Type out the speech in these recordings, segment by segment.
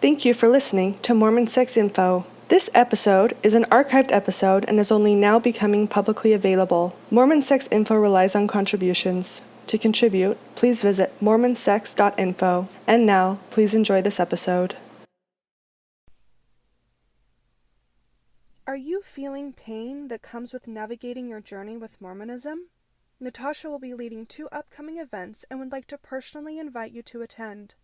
Thank you for listening to Mormon Sex Info. This episode is an archived episode and is only now becoming publicly available. Mormon Sex Info relies on contributions. To contribute, please visit mormonsex.info. And now, please enjoy this episode. Are you feeling pain that comes with navigating your journey with Mormonism? Natasha will be leading 2 upcoming events and would like to personally invite you to attend.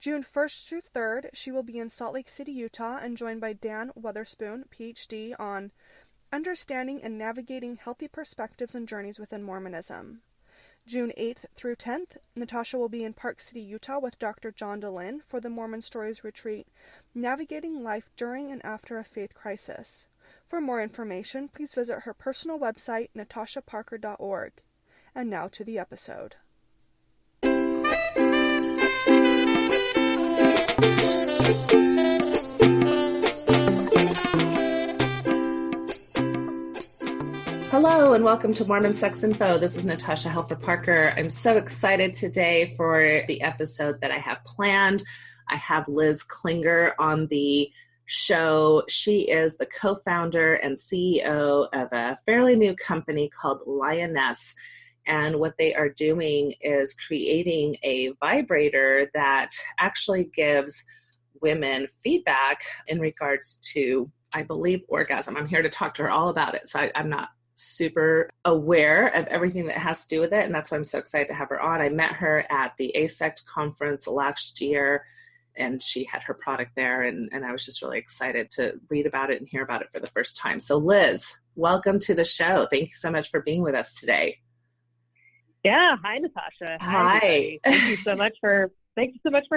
June 1st through 3rd, she will be in Salt Lake City, Utah, and joined by Dan Weatherspoon, PhD, on Understanding and Navigating Healthy Perspectives and Journeys Within Mormonism. June 8th through 10th, Natasha will be in Park City, Utah with Dr. John DeLynn for the Mormon Stories Retreat, Navigating Life During and After a Faith Crisis. For more information, please visit her personal website, natashaparker.org. And now to the episode. Hello and welcome to Mormon Sex Info. This is Natasha Parker. I'm so excited today for the episode that I have planned. I have Liz Klinger on the show. She is the co-founder and CEO of a fairly new company called Lioness. And what they are doing is creating a vibrator that actually gives women feedback in regards to, I believe, orgasm. I'm here to talk to her all about it. So I'm not super aware of everything that has to do with it. And that's why I'm so excited to have her on. I met her at the ASECT conference last year, and she had her product there. And I was just really excited to read about it and hear about it for the first time. So Liz, welcome to the show. Thank you so much for being with us today. Yeah. Hi, Natasha. Hi. Thank you so much for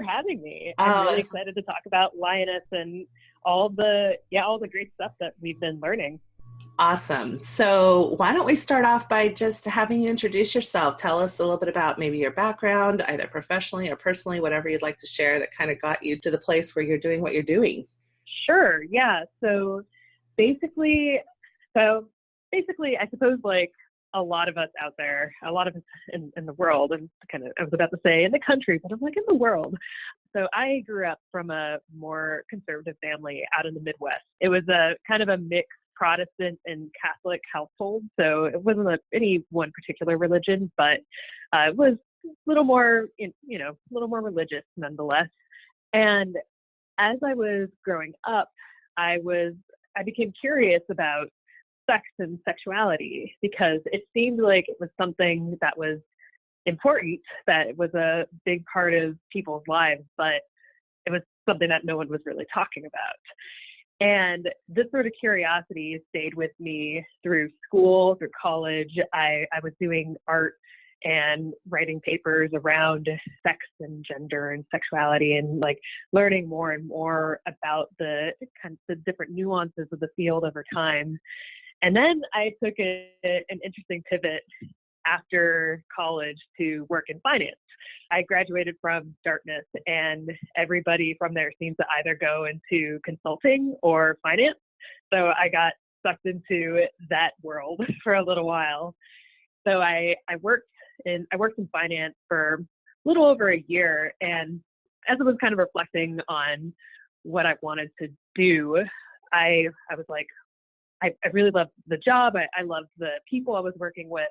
having me. I'm really excited to talk about Lioness and all the great stuff that we've been learning. Awesome. So why don't we start off by just having you introduce yourself. Tell us a little bit about maybe your background, either professionally or personally, whatever you'd like to share that kind of got you to the place where you're doing what you're doing. Sure. Yeah. So basically, I suppose like a lot of us out there, a lot of us in the world, and I was about to say in the country, but I'm like in the world. So I grew up from a more conservative family out in the Midwest. It was a kind of a mixed Protestant and Catholic household. So it wasn't any one particular religion, but it was a little more, a little more religious nonetheless. And as I was growing up, I became curious about sex and sexuality because it seemed like it was something that was important, that it was a big part of people's lives, but it was something that no one was really talking about. And this sort of curiosity stayed with me through school, through college. I was doing art and writing papers around sex and gender and sexuality and like learning more and more about the different nuances of the field over time. And then I took an interesting pivot after college to work in finance. I graduated from Dartmouth, and everybody from there seemed to either go into consulting or finance. So I got sucked into that world for a little while. So I worked in finance for a little over a year, and as I was kind of reflecting on what I wanted to do, I was like, I really loved the job. I loved the people I was working with,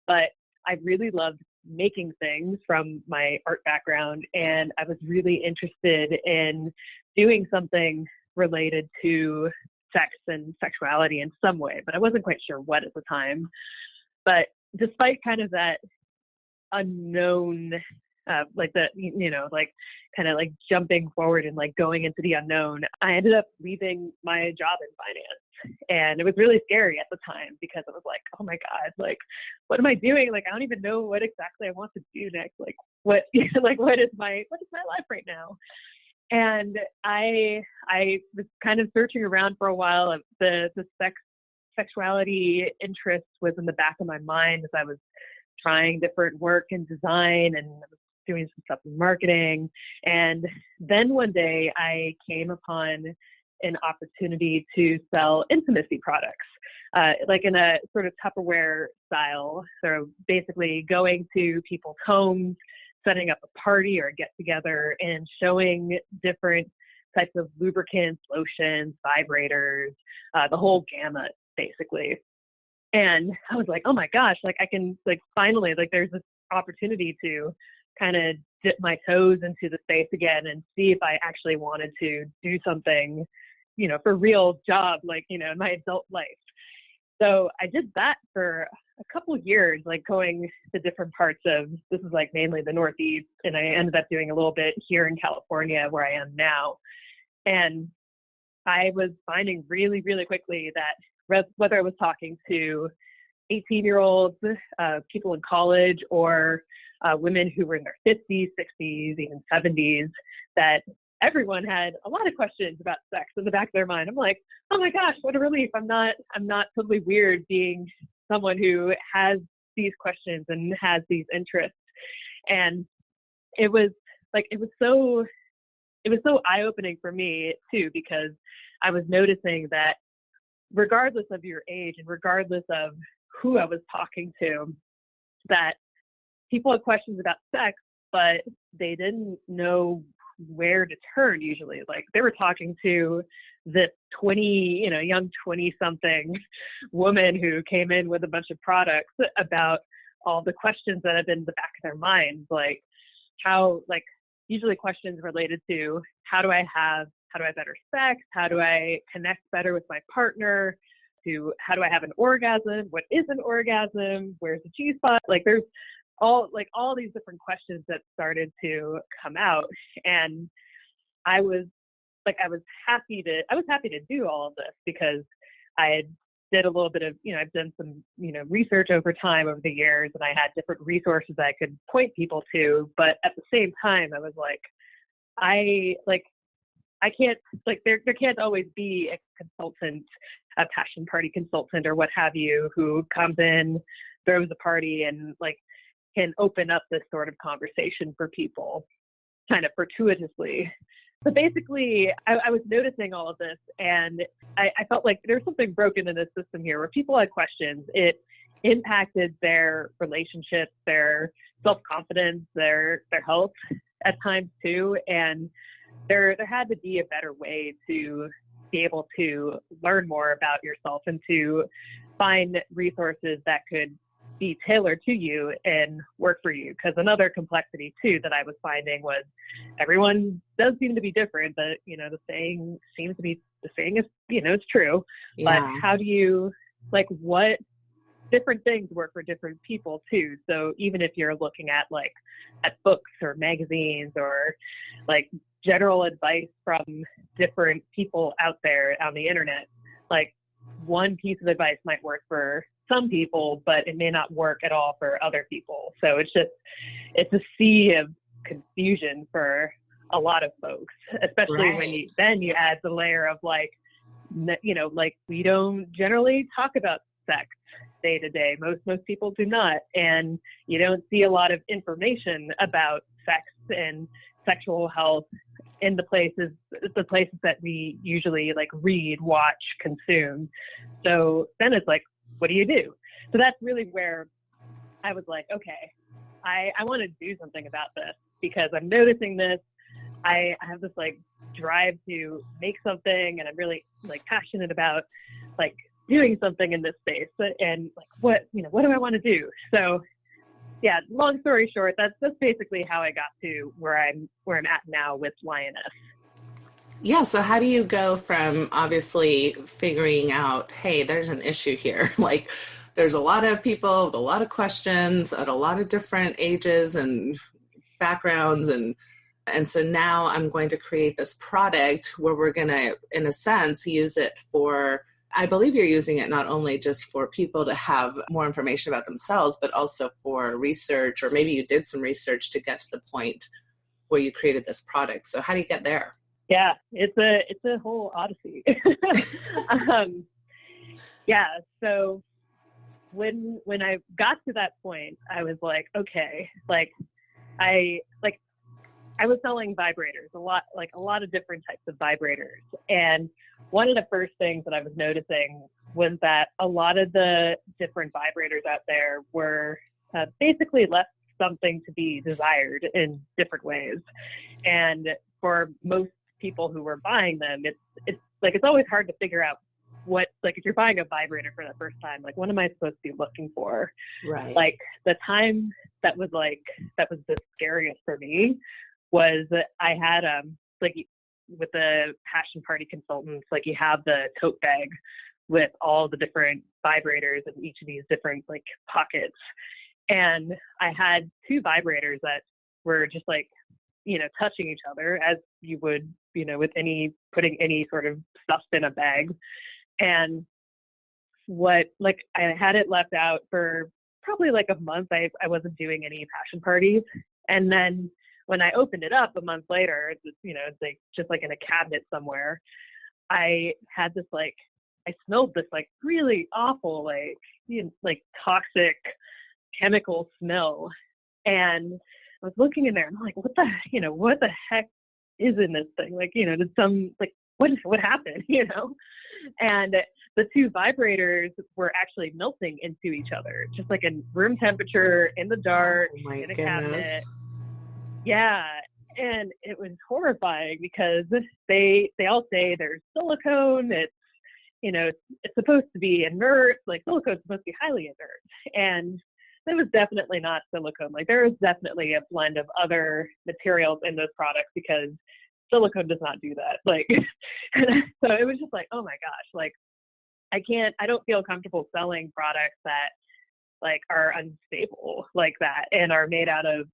but I really loved making things from my art background. And I was really interested in doing something related to sex and sexuality in some way, but I wasn't quite sure what at the time. But despite kind of that unknown, jumping forward and like going into the unknown, I ended up leaving my job in finance. And it was really scary at the time because I was like, oh my God, like, what am I doing? Like, I don't even know what exactly I want to do next. Like, what is my life right now? And I was kind of searching around for a while. The sexuality interest was in the back of my mind as I was trying different work in design and I was doing some stuff in marketing. And then one day I came upon an opportunity to sell intimacy products, like in a sort of Tupperware style. So basically going to people's homes, setting up a party or a get together and showing different types of lubricants, lotions, vibrators, the whole gamut, basically. And I was like, oh my gosh, like I can, like, finally, like there's this opportunity to kind of dip my toes into the space again and see if I actually wanted to do something, for real job, like, in my adult life. So I did that for a couple of years, like going to different parts of, this is like mainly the Northeast, and I ended up doing a little bit here in California where I am now. And I was finding really, really quickly that whether I was talking to 18-year-olds, people in college, or women who were in their 50s, 60s, even 70s, that everyone had a lot of questions about sex in the back of their mind. I'm like, oh my gosh, what a relief. I'm not totally weird being someone who has these questions and has these interests. And it was so eye-opening for me too, because I was noticing that regardless of your age and regardless of who I was talking to, that people had questions about sex, but they didn't know where to turn usually. Like they were talking to this young 20-something woman who came in with a bunch of products about all the questions that had been in the back of their minds, like how, like usually questions related to how do I have better sex? How do I connect better with my partner? To how do I have an orgasm? What is an orgasm? Where's the G-spot? Like there's all these different questions that started to come out. And I was happy to do all of this because I did a little bit of, I've done some, research over time over the years, and I had different resources I could point people to. But at the same time, I was like, I can't, like, there can't always be a consultant, a passion party consultant or what have you, who comes in, throws a party, and like can open up this sort of conversation for people kind of fortuitously. But basically, I was noticing all of this, and I felt like there's something broken in this system here where people had questions. It impacted their relationships, their self-confidence, their health at times too. And there had to be a better way to be able to learn more about yourself and to find resources that could be tailored to you and work for you. Because another complexity too that I was finding was everyone does seem to be different, but the saying seems to be, the saying is, it's true. Yeah. But how do you, like, what different things work for different people too. So even if you're looking at books or magazines or like general advice from different people out there on the internet, like one piece of advice might work for some people, but it may not work at all for other people. So it's a sea of confusion for a lot of folks, especially when you add the layer of like we don't generally talk about sex day to day. Most people do not. And you don't see a lot of information about sex and sexual health in the places that we usually like read, watch, consume. So then it's like, what do you do? So that's really where I was like, okay, I want to do something about this because I'm noticing this. I have this like drive to make something, and I'm really like passionate about like doing something in this space. And like, what do I want to do? So yeah, long story short, that's basically how I got to where I'm at now with Lioness. Yeah. So how do you go from obviously figuring out, hey, there's an issue here. Like there's a lot of people with a lot of questions at a lot of different ages and backgrounds. And so now I'm going to create this product where we're going to, in a sense, use it for, I believe you're using it not only just for people to have more information about themselves, but also for research, or maybe you did some research to get to the point where you created this product. So how do you get there? Yeah, it's a whole odyssey. Yeah. So when I got to that point, I was like, okay, I was selling vibrators, a lot of different types of vibrators. And one of the first things that I was noticing was that a lot of the different vibrators out there were basically left something to be desired in different ways. And for most people who were buying them, it's always hard to figure out what, like, if you're buying a vibrator for the first time, like, what am I supposed to be looking for? Right. Like, the time that was the scariest for me was that I had, like, with the passion party consultants, like, you have the tote bag with all the different vibrators in each of these different, like, pockets. And I had 2 vibrators that were just, like, touching each other as you would, with putting any sort of stuff in a bag. And I had it left out for probably like a month. I wasn't doing any passion parties. And then when I opened it up a month later, it's like just like in a cabinet somewhere, I had this, like, I smelled this, like, really awful, like toxic chemical smell. And I was looking in there and I'm like, what the heck is in this thing? Like, did some, like, what happened, And the 2 vibrators were actually melting into each other, just like in room temperature, in the dark, in a cabinet. Yeah. And it was horrifying because they all say there's silicone. It's supposed to be inert, like silicone's supposed to be highly inert. And it was definitely not silicone. Like, there was definitely a blend of other materials in those products because silicone does not do that. Like, so it was just like, oh my gosh, like, I don't feel comfortable selling products that, like, are unstable like that and are made out of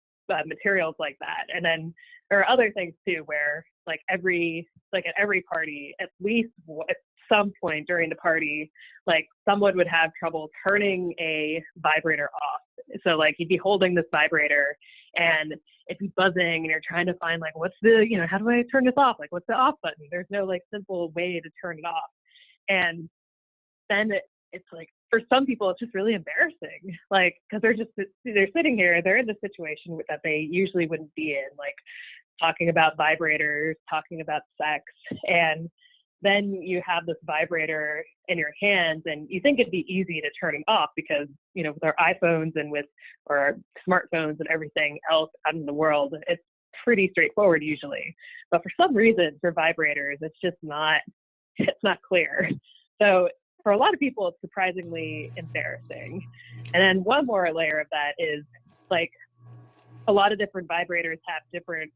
materials like that. And then there are other things too, where, like, at every party, at least at some point during the party, like, someone would have trouble turning a vibrator off. So, like, you'd be holding this vibrator and it'd be buzzing and you're trying to find, like, what's the, how do I turn this off? Like, what's the off button? There's no, like, simple way to turn it off. And then it's like, for some people, it's just really embarrassing, like, because they're sitting here, they're in the situation that they usually wouldn't be in, like, talking about vibrators, talking about sex, and then you have this vibrator in your hands and you think it'd be easy to turn it off because, with our iPhones and with our smartphones and everything else out in the world, it's pretty straightforward usually. But for some reason, for vibrators, it's not clear. So for a lot of people, it's surprisingly embarrassing. And then one more layer of that is, like, a lot of different vibrators have different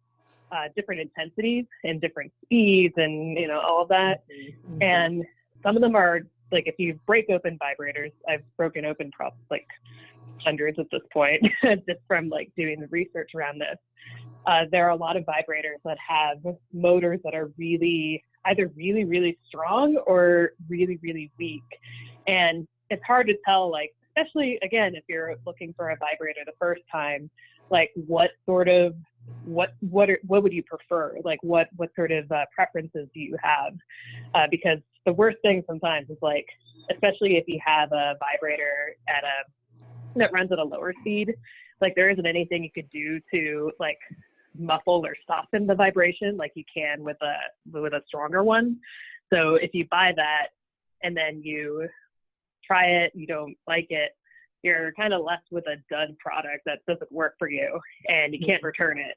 intensities and different speeds and, all of that. Mm-hmm. And some of them are, like, if you break open vibrators, I've broken open probably, like, hundreds at this point, just from, like, doing the research around this. There are a lot of vibrators that have motors that are either really, really strong or really, really weak. And it's hard to tell, like, especially, again, if you're looking for a vibrator the first time, like, what would you prefer? Like, what sort of preferences do you have? Because the worst thing sometimes is, like, especially if you have a vibrator that runs at a lower speed, like, there isn't anything you could do to, like, muffle or soften the vibration like you can with a stronger one. So if you buy that and then you try it, you don't like it, you're kind of left with a dud product that doesn't work for you and you can't return it.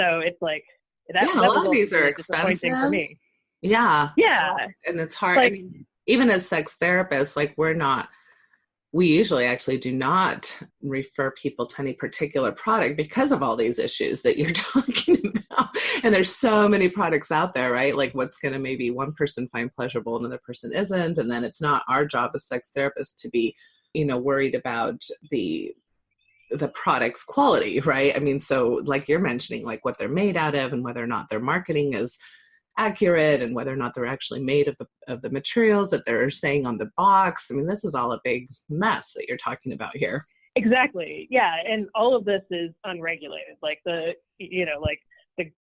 So it's like, that a lot was of these are really expensive disappointing for me. Yeah. And it's hard. Like, I mean, even as sex therapists, like, we usually actually do not refer people to any particular product because of all these issues that you're talking about. And there's so many products out there, right? Like, what's going to maybe one person find pleasurable, another person isn't. And then it's not our job as sex therapists to be, worried about the product's quality, right? I mean, so, like you're mentioning, like, what they're made out of and whether or not their marketing is accurate and whether or not they're actually made of the materials that they're saying on the box. I mean, this is all a big mess that you're talking about here. Exactly. Yeah. And all of this is unregulated. Like,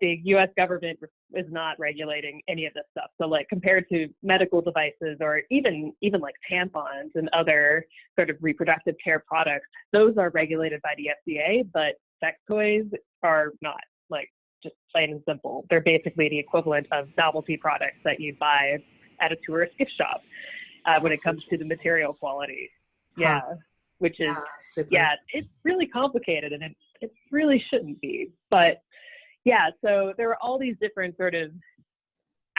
the U.S. government is not regulating any of this stuff. So, like, compared to medical devices or even like tampons and other sort of reproductive care products, those are regulated by the FDA, but sex toys are not. Like, just plain and simple. They're basically the equivalent of novelty products that you buy at a tourist gift shop when it comes to the material quality. Yeah. Which is, it's really complicated and it really shouldn't be. But yeah, so there are all these different sort of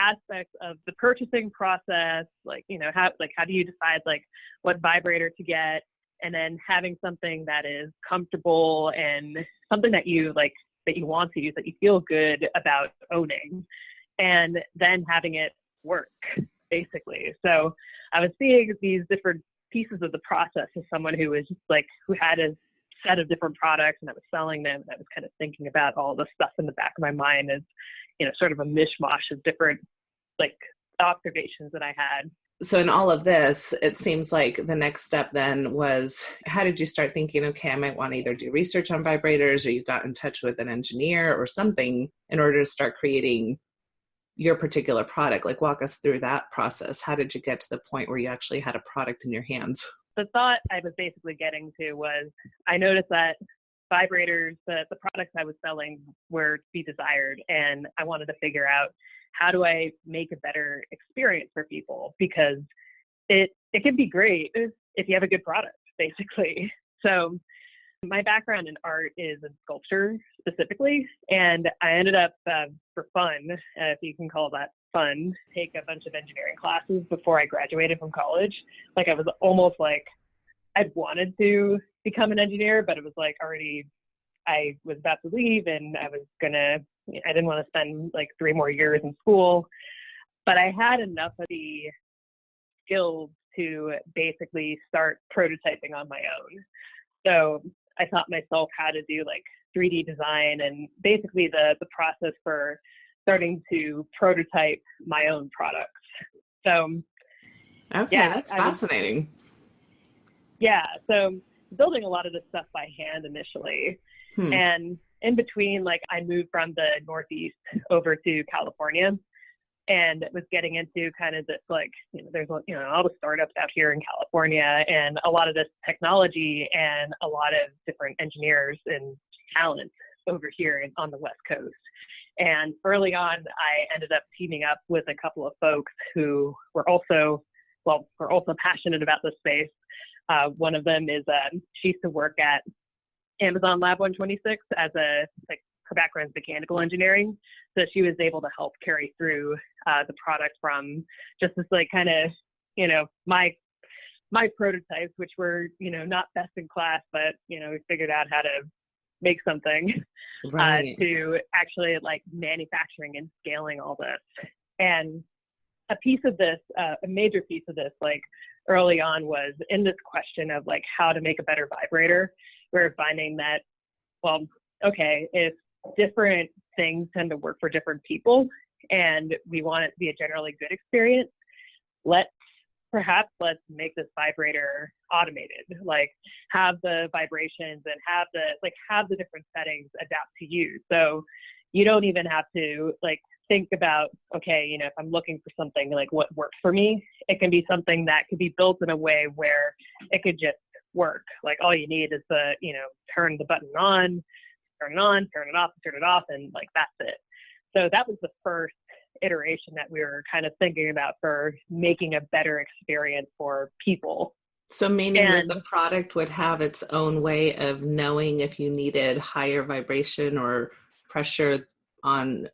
aspects of the purchasing process, like, how do you decide like what vibrator to get, and then having something that is comfortable and something that you like, that you want to use, that you feel good about owning, and then having it work, basically. So I was seeing these different pieces of the process as someone who was just like, who had a set of different products and I was selling them, and I was kind of thinking about all the stuff in the back of my mind as, sort of a mishmash of different like observations that I had. So in all of this, it seems like the next step then was, how did you start thinking, okay, I might want to either do research on vibrators, or you got in touch with an engineer or something in order to start creating your particular product? Like, walk us through that process. How did you get to the point where you actually had a product in your hands? The thought I was basically getting to was, I noticed that vibrators, the products I was selling were to be desired, and I wanted to figure out, how do I make a better experience for people? Because it can be great if you have a good product, basically. So my background in art is in sculpture specifically, and I ended up, for fun, if you can call that fun, take a bunch of engineering classes before I graduated from college. Like, I was almost like, I'd wanted to become an engineer, but it was like already, I was about to leave, and I didn't want to spend like 3 more years in school, but I had enough of the skills to basically start prototyping on my own. So I taught myself how to do like 3D design, and basically the process for starting to prototype my own products. So okay, yeah, that's fascinating. So building a lot of this stuff by hand initially. And in between, like, I moved from the Northeast over to California, and was getting into kind of this, like, there's, all the startups out here in California, and a lot of this technology, and a lot of different engineers and talent over here on the West Coast. And early on, I ended up teaming up with a couple of folks who were also passionate about this space. One of them is, she used to work at Amazon Lab 126 as her background is mechanical engineering. So she was able to help carry through the product from just this like kind of, my prototypes, which were, not best in class, but, we figured out how to make something, right, to actually like manufacturing and scaling all this. And a major piece of this, like early on, was in this question of like how to make a better vibrator. We're finding that, well, okay, if different things tend to work for different people and we want it to be a generally good experience, let's make this vibrator automated, like have the vibrations and have the different settings adapt to you. So you don't even have to like think about, okay, if I'm looking for something, like what works for me, it can be something that could be built in a way where it could just work. Like all you need is to, turn the button on, turn it off, and like that's it. So that was the first iteration that we were kind of thinking about for making a better experience for people. So meaning that the product would have its own way of knowing if you needed higher vibration or pressure on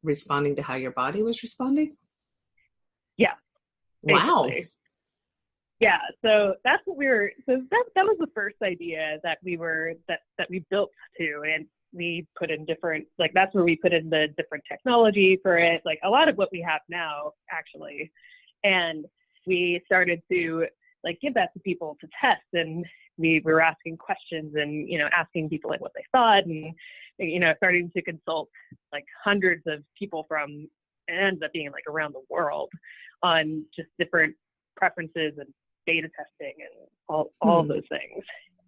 responding to how your body was responding? Yeah. Basically. Wow. Yeah, so that's what that was the first idea that we built to, and we put in different, like that's where we put in the different technology for it, like a lot of what we have now actually. And we started to like give that to people to test, and we were asking questions and, asking people like what they thought, and, starting to consult like hundreds of people from, it ends up being like around the world on just different preferences and beta testing and all of those things.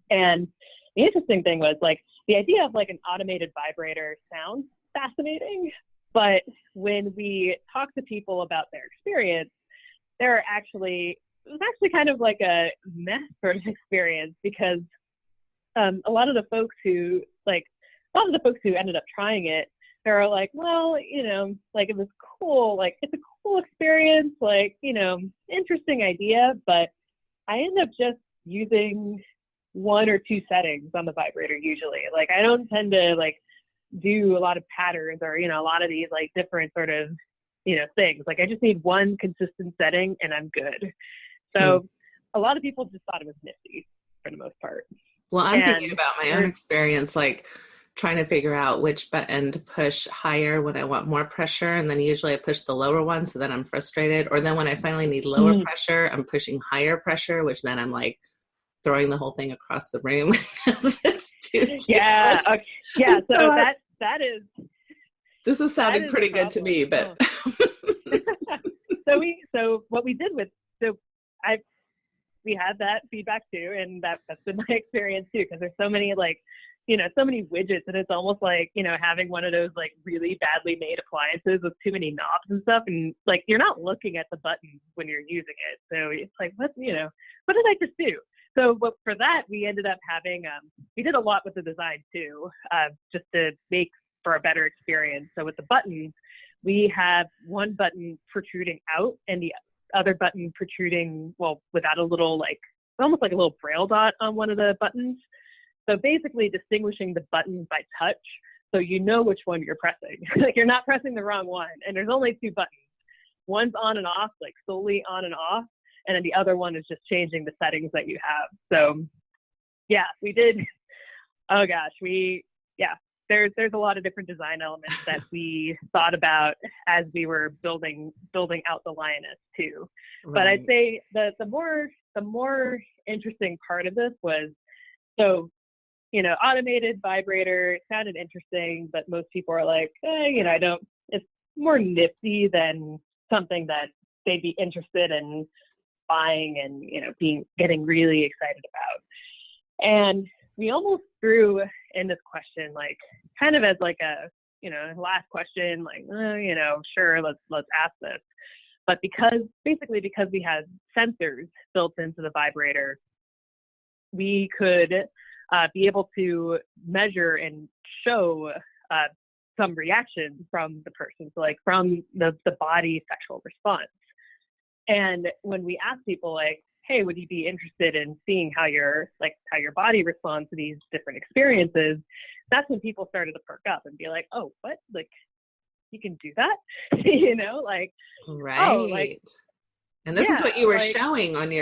And the interesting thing was like the idea of like an automated vibrator sounds fascinating, but when we talk to people about their experience, it was actually kind of like a mess sort of experience, because a lot of the folks who ended up trying it, they're like, well, like it was cool, like it's a cool experience, like, interesting idea, but I end up just using 1 or 2 settings on the vibrator usually. Like I don't tend to like do a lot of patterns or, a lot of these like different sort of things. Like I just need one consistent setting and I'm good. So a lot of people just thought it was nifty for the most part. Well, I'm thinking about my own experience, like trying to figure out which button to push higher when I want more pressure. And then usually I push the lower one. So then I'm frustrated. Or then when I finally need lower pressure, I'm pushing higher pressure, which then I'm like throwing the whole thing across the room. It's too yeah. much. Okay. Yeah. So that is. This is sounding pretty good to me, but. So what we did we had that feedback too, and that's been my experience too, because there's so many so many widgets, and it's almost like having one of those like really badly made appliances with too many knobs and stuff, and like you're not looking at the button when you're using it, so it's like what did I just do? So for that we ended up having we did a lot with the design too, just to make for a better experience. So with the buttons, we have one button protruding out and the other button protruding, without a little almost like a little braille dot on one of the buttons. So basically distinguishing the buttons by touch, so you know which one you're pressing. Like you're not pressing the wrong one. And there's only two buttons. One's on and off, like solely on and off, and then the other one is just changing the settings that you have. So yeah, we did. Oh gosh, there's a lot of different design elements that we thought about as we were building out the Lioness too. Right. But I'd say the more interesting part of this was, automated vibrator sounded interesting, but most people are like, it's more nifty than something that they'd be interested in buying and, getting really excited about. And we almost threw in this question, like kind of as like a, last question, like, sure, let's ask this. But because we had sensors built into the vibrator, we could be able to measure and show some reaction from the person, so like from the body sexual response. And when we asked people like, hey, would you be interested in seeing how your body responds to these different experiences? That's when people started to perk up and be like, oh, what? Like, you can do that? Right. Oh, and this is what you were showing on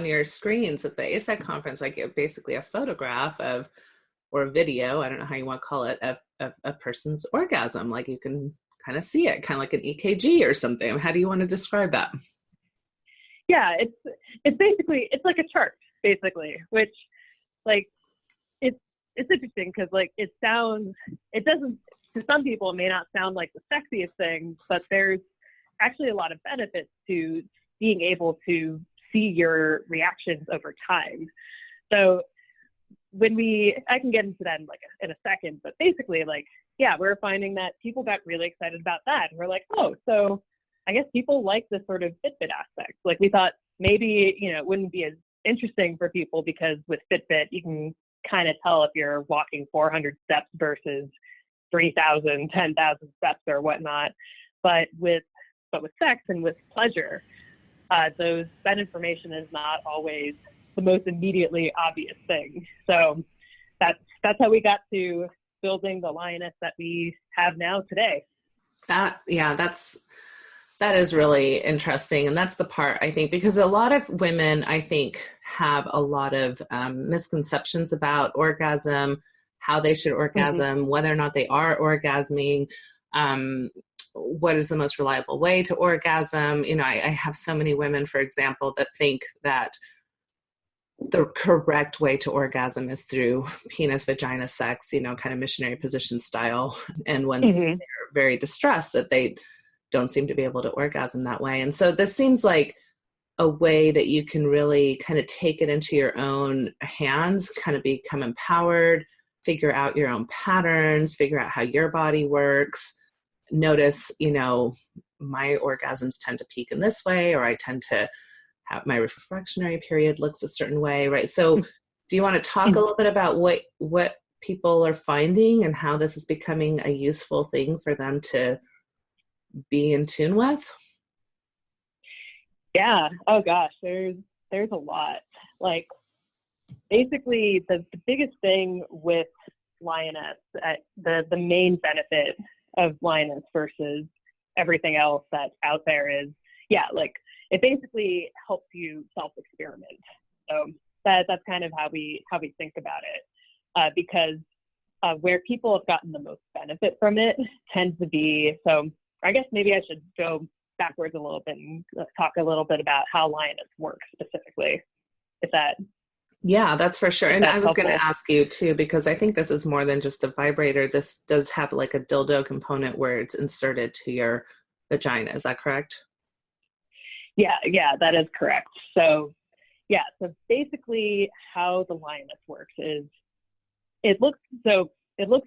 your screens at the ASEC conference, like basically a photograph of, or a video, I don't know how you want to call it, of a person's orgasm. Like you can kind of see it, kind of like an EKG or something. How do you want to describe that? Yeah, it's basically, it's like a chart, basically, which it's interesting because it doesn't, to some people it may not sound like the sexiest thing, but there's actually a lot of benefits to being able to see your reactions over time. So I can get into that in a second, but basically we're finding that people got really excited about that. And we're like, oh, so I guess people like this sort of Fitbit aspect. Like we thought maybe, it wouldn't be as interesting for people because with Fitbit, you can kind of tell if you're walking 400 steps versus 3,000, 10,000 steps or whatnot. But with sex and with pleasure, that information is not always the most immediately obvious thing. So that's how we got to building the Lioness that we have now today. That is really interesting. And that's the part, I think, because a lot of women, I think, have a lot of misconceptions about orgasm, how they should orgasm, whether or not they are orgasming, what is the most reliable way to orgasm. I have so many women, for example, that think that the correct way to orgasm is through penis vagina sex, kind of missionary position style. And when they're very distressed, that they don't seem to be able to orgasm that way. And so this seems like a way that you can really kind of take it into your own hands, kind of become empowered, figure out your own patterns, figure out how your body works. Notice, my orgasms tend to peak in this way, or I tend to have my refractionary period looks a certain way, right? So do you want to talk a little bit about what people are finding and how this is becoming a useful thing for them to be in tune with? Yeah. Oh gosh, there's a lot. Basically the biggest thing with Lioness, the main benefit of Lioness versus everything else that's out there is, like it basically helps you self-experiment. So that's kind of how we think about it, because where people have gotten the most benefit from it tends to be, so I guess maybe I should go backwards a little bit and talk a little bit about how Lioness works specifically, if that. Yeah, that's for sure. And I was going helpful. to ask you too, because I think this is more than just a vibrator. This does have like a dildo component where it's inserted to your vagina. Is that correct? Yeah, that is correct. So basically how the Lioness works is it looks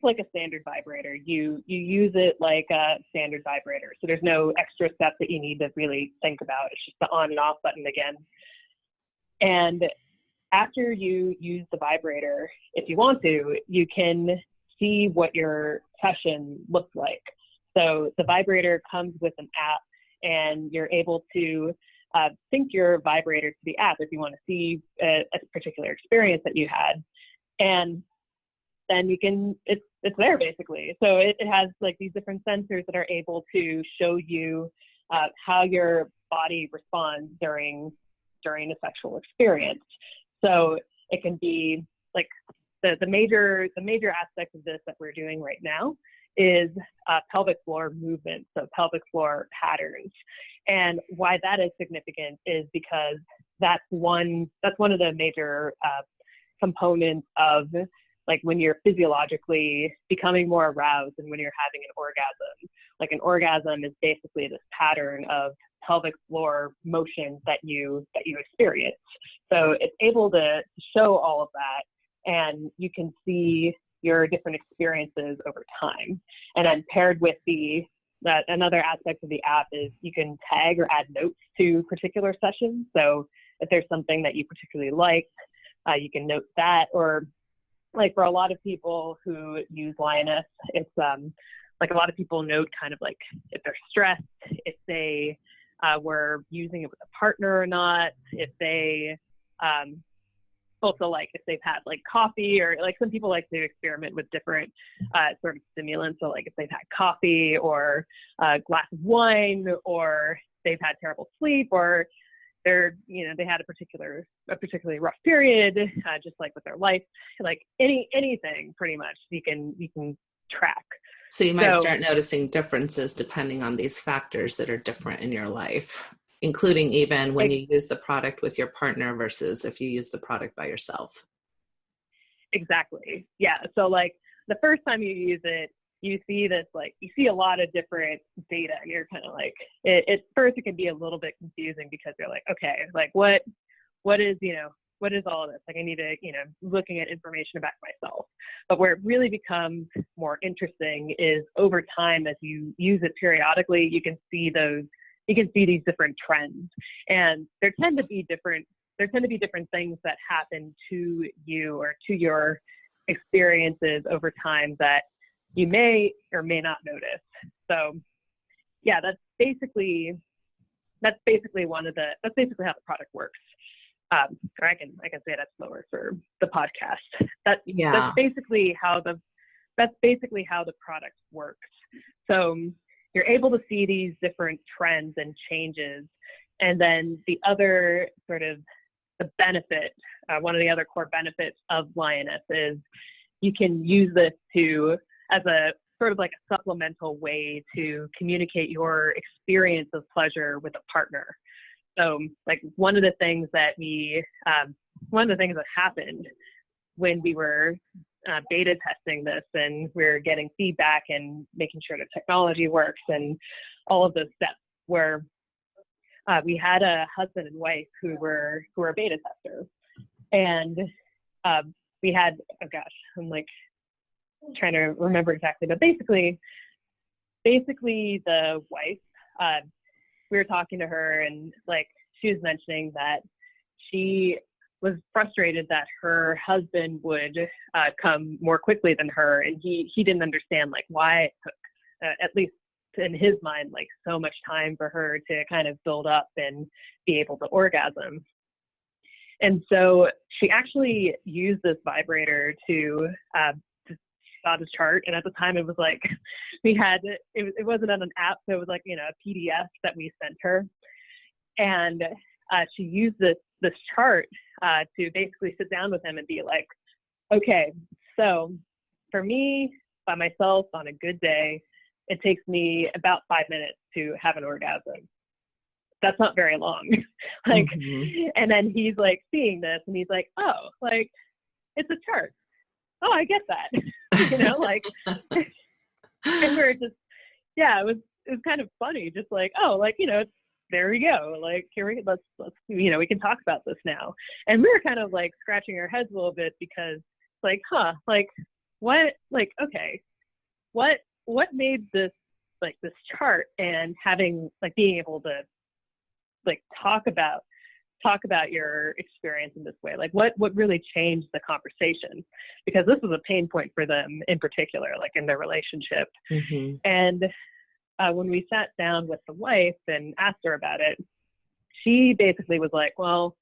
like a standard vibrator. You use it like a standard vibrator. So there's no extra steps that you need to really think about. It's just the on and off button again. And after you use the vibrator, if you want to, you can see what your session looks like. So the vibrator comes with an app, and you're able to sync your vibrator to the app if you want to see a particular experience that you had. And then you can, it's there basically. So it has like these different sensors that are able to show you how your body responds during a sexual experience. So it can be like the major aspect of this that we're doing right now is pelvic floor movement, so pelvic floor patterns. And why that is significant is because that's one of the major components of like when you're physiologically becoming more aroused and when you're having an orgasm. Like an orgasm is basically this pattern of pelvic floor motion that you experience. So it's able to show all of that, and you can see your different experiences over time. And then paired with another aspect of the app is you can tag or add notes to particular sessions. So if there's something that you particularly like, you can note that. Or like for a lot of people who use Lioness, it's like a lot of people note kind of like if they're stressed, if they were using it with a partner or not, if they also like if they've had like coffee, or like some people like to experiment with different sort of stimulants. So like if they've had coffee or a glass of wine, or they've had terrible sleep, or they had a particularly rough period, just like with their life, like anything pretty much you can track. So you might start noticing differences depending on these factors that are different in your life, including even when you use the product with your partner versus if you use the product by yourself. Exactly. Yeah. So like the first time you use it, you see a lot of different data, and you're kind of like, at first it can be a little bit confusing because you're like, okay, like what is all of this? Like I need to, looking at information about myself. But where it really becomes more interesting is over time, as you use it periodically, you can see these different trends, and there tend to be different things that happen to you or to your experiences over time that you may or may not notice. So yeah, that's basically how the product works. Or I can say that slower for the podcast. That's basically how the product works. So you're able to see these different trends and changes, and then the other sort of the benefit, one of the other core benefits of Lioness is you can use this as a sort of like a supplemental way to communicate your experience of pleasure with a partner. So like one of the things that happened when we were beta testing this and we're getting feedback and making sure the technology works and all of those steps, where we had a husband and wife who were beta testers, and we had, oh gosh, I'm like trying to remember exactly, but basically the wife, we were talking to her, and like she was mentioning that she was frustrated that her husband would come more quickly than her, and he didn't understand like why it took, at least in his mind, like so much time for her to kind of build up and be able to orgasm. And so she actually used this vibrator to got a chart. And at the time it was like, it wasn't on an app. So it was like, you know, a PDF that we sent her. And she used this chart to basically sit down with him and be like, okay, so for me, by myself on a good day, it takes me about 5 minutes to have an orgasm. That's not very long. Like, and then he's like seeing this and he's like, oh, like, it's a chart. Oh, I get that. You know, like, and we're just, yeah, it was kind of funny. Just like, oh, like, you know, there we go. Like, let's, you know, we can talk about this now. And we were kind of like scratching our heads a little bit because like, like what, like, okay, what made this, like this chart and having, like, being able to like talk about your experience in this way, like what really changed the conversation, because this was a pain point for them in particular, like in their relationship. And when we sat down with the wife and asked her about it, she basically was like, well,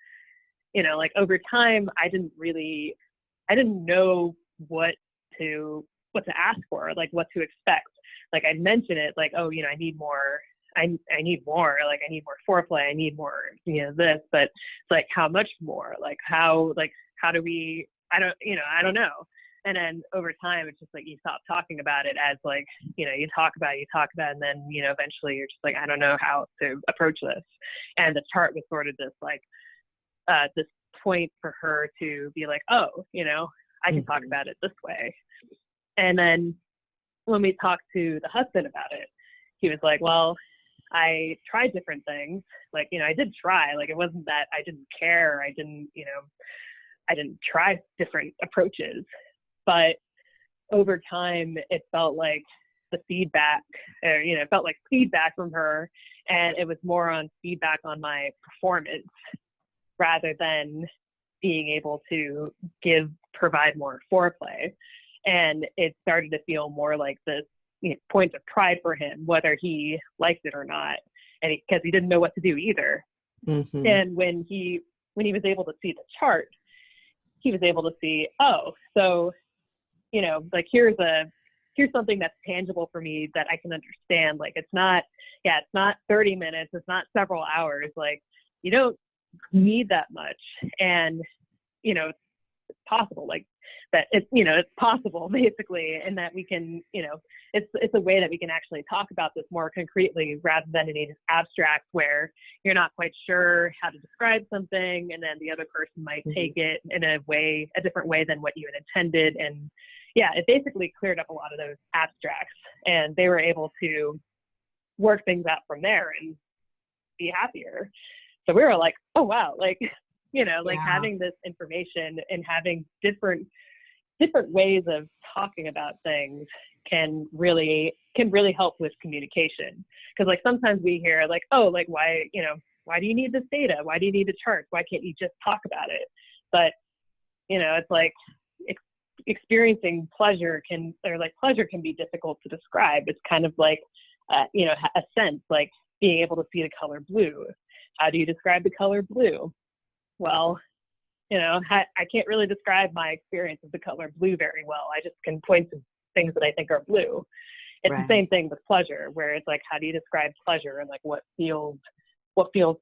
you know, like over time, I didn't know what to ask for, like what to expect. Like I mentioned it, like, oh, you know, I need more, like I need more foreplay, I need more, you know, this, but it's like, how much more? Like how do we, I don't know. And then over time, it's just like, you stop talking about it as like, you know, you talk about it, and then, you know, eventually you're just like, I don't know how to approach this. And the chart was sort of this like, this point for her to be like, oh, you know, I can talk about it this way. And then when we talked to the husband about it, he was like, well, I tried different things. Like, you know, I did try, like, it wasn't that I didn't care. I didn't try different approaches, but over time it felt like the feedback, or, you know, it felt like feedback from her, and it was more on feedback on my performance rather than being able to provide more foreplay. And it started to feel more like this, you know, point of pride for him, whether he liked it or not, and because he didn't know what to do either. And when he was able to see the chart, he was able to see, oh, so, you know, like here's something that's tangible for me that I can understand. Like it's not 30 minutes, it's not several hours. Like you don't need that much, and you know, it's possible. Like that it's, you know, it's possible basically, and that we can, you know, it's a way that we can actually talk about this more concretely rather than in an abstract where you're not quite sure how to describe something, and then the other person might take it in a different way than what you had intended. And yeah, it basically cleared up a lot of those abstracts, and they were able to work things out from there and be happier. So we were like, oh wow, like, you know, like having this information and having different ways of talking about things can really help with communication. Because like sometimes we hear like, oh, like why do you need this data? Why do you need the charts? Why can't you just talk about it? But you know, it's like experiencing pleasure can be difficult to describe. It's kind of like you know, a sense, like being able to see the color blue. How do you describe the color blue? Well, you know, I can't really describe my experience of the color blue very well. I just can point to things that I think are blue. It's the same thing with pleasure, where it's like, how do you describe pleasure and like what feels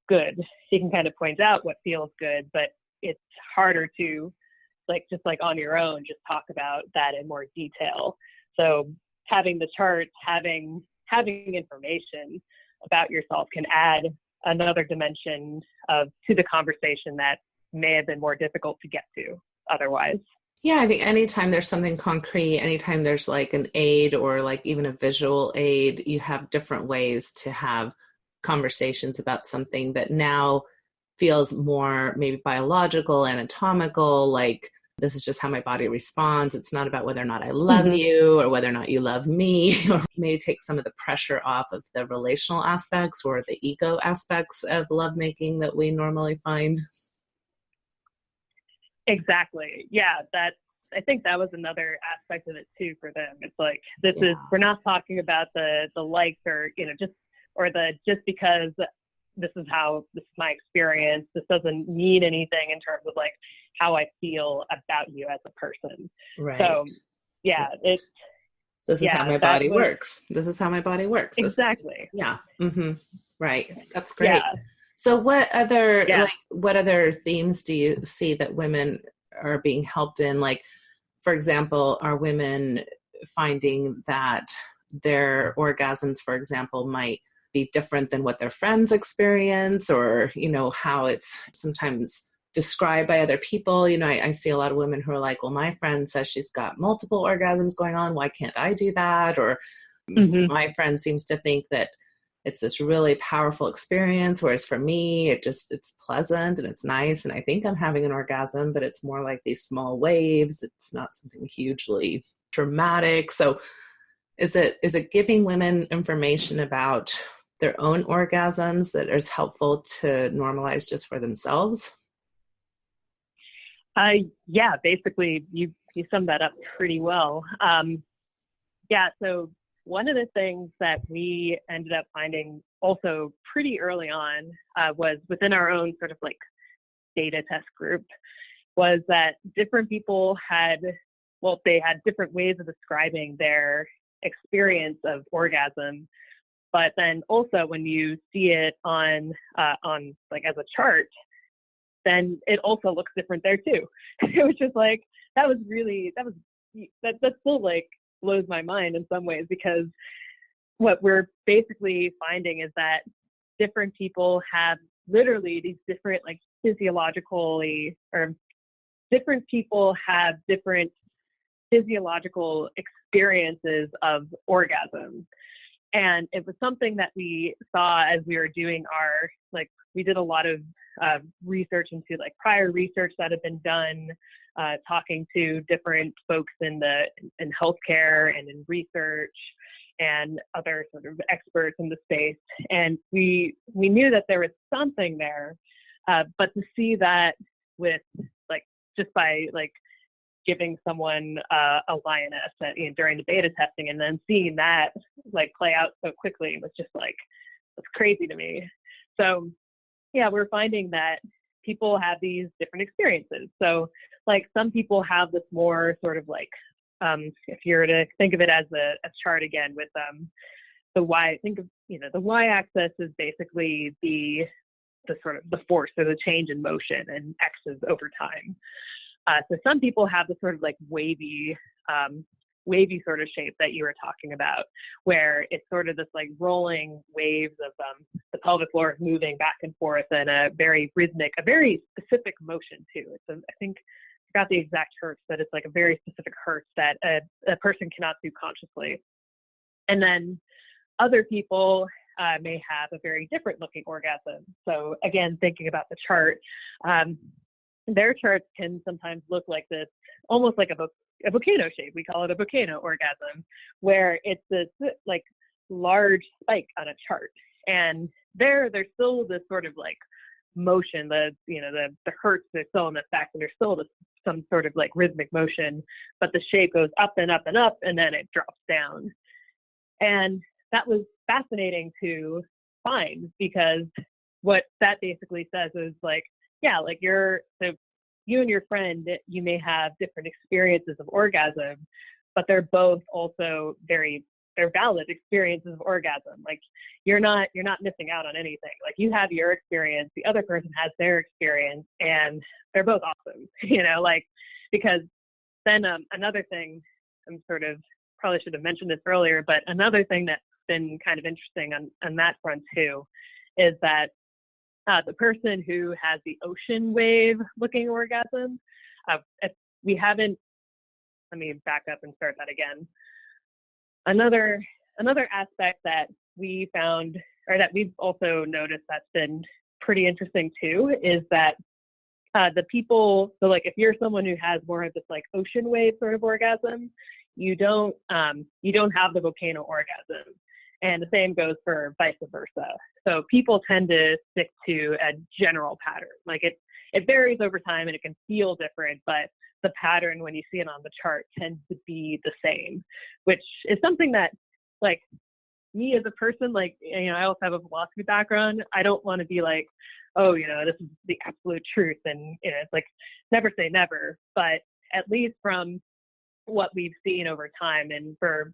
good? You can kind of point out what feels good, but it's harder to like, just like on your own, just talk about that in more detail. So having the charts, having information about yourself can add another dimension to the conversation that may have been more difficult to get to otherwise. Yeah, I think anytime there's something concrete, anytime there's like an aid or like even a visual aid, you have different ways to have conversations about something that now feels more maybe biological, anatomical, like this is just how my body responds. It's not about whether or not I love you or whether or not you love me, or maybe take some of the pressure off of the relational aspects or the ego aspects of lovemaking that we normally find. Exactly. Yeah, I think that was another aspect of it too for them. It's like, we're not talking about the likes or, you know, just because this is my experience. This doesn't mean anything in terms of like how I feel about you as a person. Right. So Yeah, it's, This is how yeah, my that body was works. This is how my body works. exactly. Yeah. Mm-hmm. Right. That's great. Yeah. So Yeah. what other themes do you see that women are being helped in? Like, for example, are women finding that their orgasms, for example, might be different than what their friends experience, or, how it's sometimes described by other people? I see a lot of women who are like, well, my friend says she's got multiple orgasms going on. Why can't I do that? Or Hmm. my friend seems to think that it's this really powerful experience, whereas for me, it's pleasant and it's nice. And I think I'm having an orgasm, but it's more like these small waves. It's not something hugely dramatic. So is it giving women information about their own orgasms that is helpful to normalize just for themselves? Yeah, basically you summed that up pretty well. Yeah, so one of the things that we ended up finding also pretty early on was within our own sort of like data test group, was that different people they had different ways of describing their experience of orgasm. But then also when you see it on like as a chart, then it also looks different there too. It was just like, that still like blows my mind in some ways, because what we're basically finding is that different people have literally these different like physiologically, or different people have different physiological experiences of orgasm. And it was something that we saw as we were doing we did a lot of research into like prior research that had been done, talking to different folks in healthcare and in research and other sort of experts in the space. And we knew that there was something there, but to see that with like, just by like giving someone a Lioness during the beta testing, and then seeing that like play out so quickly was just like, it's crazy to me. So yeah, we're finding that people have these different experiences. So like some people have this more sort of like, if you're to think of it as a chart again with the Y, think of, the Y axis is basically the sort of the force or the change in motion, and X is over time. So some people have the sort of like wavy sort of shape that you were talking about, where it's sort of this like rolling waves of the pelvic floor moving back and forth in a very rhythmic, a very specific motion too. I think I forgot the exact hertz, but it's like a very specific hertz that a person cannot do consciously. And then other people may have a very different looking orgasm. So again, thinking about the chart, their charts can sometimes look like this, almost like a volcano shape. We call it a volcano orgasm, where it's this like large spike on a chart. And there's still this sort of like motion, the hertz, they're still in effect, and there's still some sort of like rhythmic motion, but the shape goes up and up and up, and then it drops down. And that was fascinating to find, because what that basically says is like, yeah, like you and your friend, you may have different experiences of orgasm, but they're both also they're valid experiences of orgasm. Like you're not missing out on anything. Like you have your experience, the other person has their experience, and they're both awesome, like, because then another thing, I'm sort of probably should have mentioned this earlier, but another thing that's been kind of interesting on that front too, is that the person who has the ocean wave looking orgasm, if we haven't, let me back up and start that again. Another aspect that we found, or that we've also noticed that's been pretty interesting too, is that the people, so like if you're someone who has more of this like ocean wave sort of orgasm, you don't have the volcano orgasm. And the same goes for vice versa. So people tend to stick to a general pattern. Like it varies over time and it can feel different, but the pattern when you see it on the chart tends to be the same, which is something that, like, me as a person, like, I also have a philosophy background. I don't want to be like, oh, this is the absolute truth. And, it's like, never say never. But at least from what we've seen over time. And for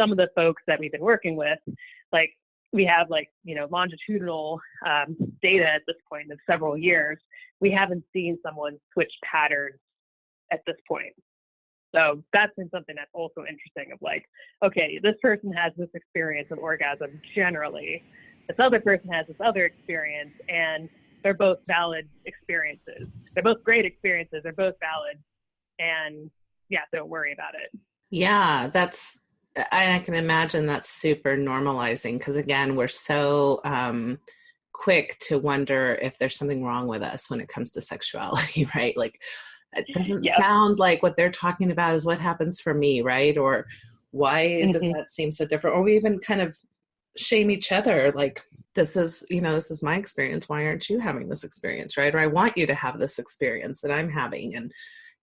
some of the folks that we've been working with, like we have like, you know, longitudinal data at this point of several years. We haven't seen someone switch patterns at this point. So that's been something that's also interesting of like, okay, this person has this experience of orgasm generally. This other person has this other experience, and they're both valid experiences. They're both great experiences. They're both valid. And yeah, don't worry about it. Yeah, I can imagine that's super normalizing because, again, we're so quick to wonder if there's something wrong with us when it comes to sexuality, right? Like, it doesn't Yep. sound like what they're talking about is what happens for me, right? Or why does that seem so different? Or we even kind of shame each other, like, this is my experience. Why aren't you having this experience, right? Or I want you to have this experience that I'm having. And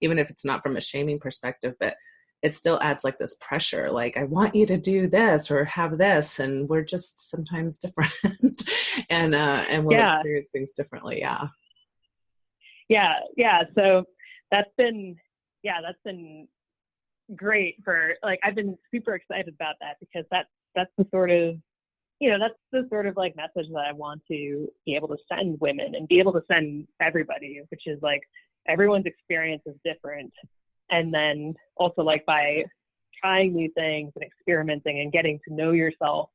even if it's not from a shaming perspective, but it still adds like this pressure, like, I want you to do this or have this, and we're just sometimes different and we'll experience things differently. Yeah. So that's been great for, like, I've been super excited about that because that's the sort of, you know, that's the sort of like message that I want to be able to send women and be able to send everybody, which is like, everyone's experience is different. And then also, like, by trying new things and experimenting and getting to know yourself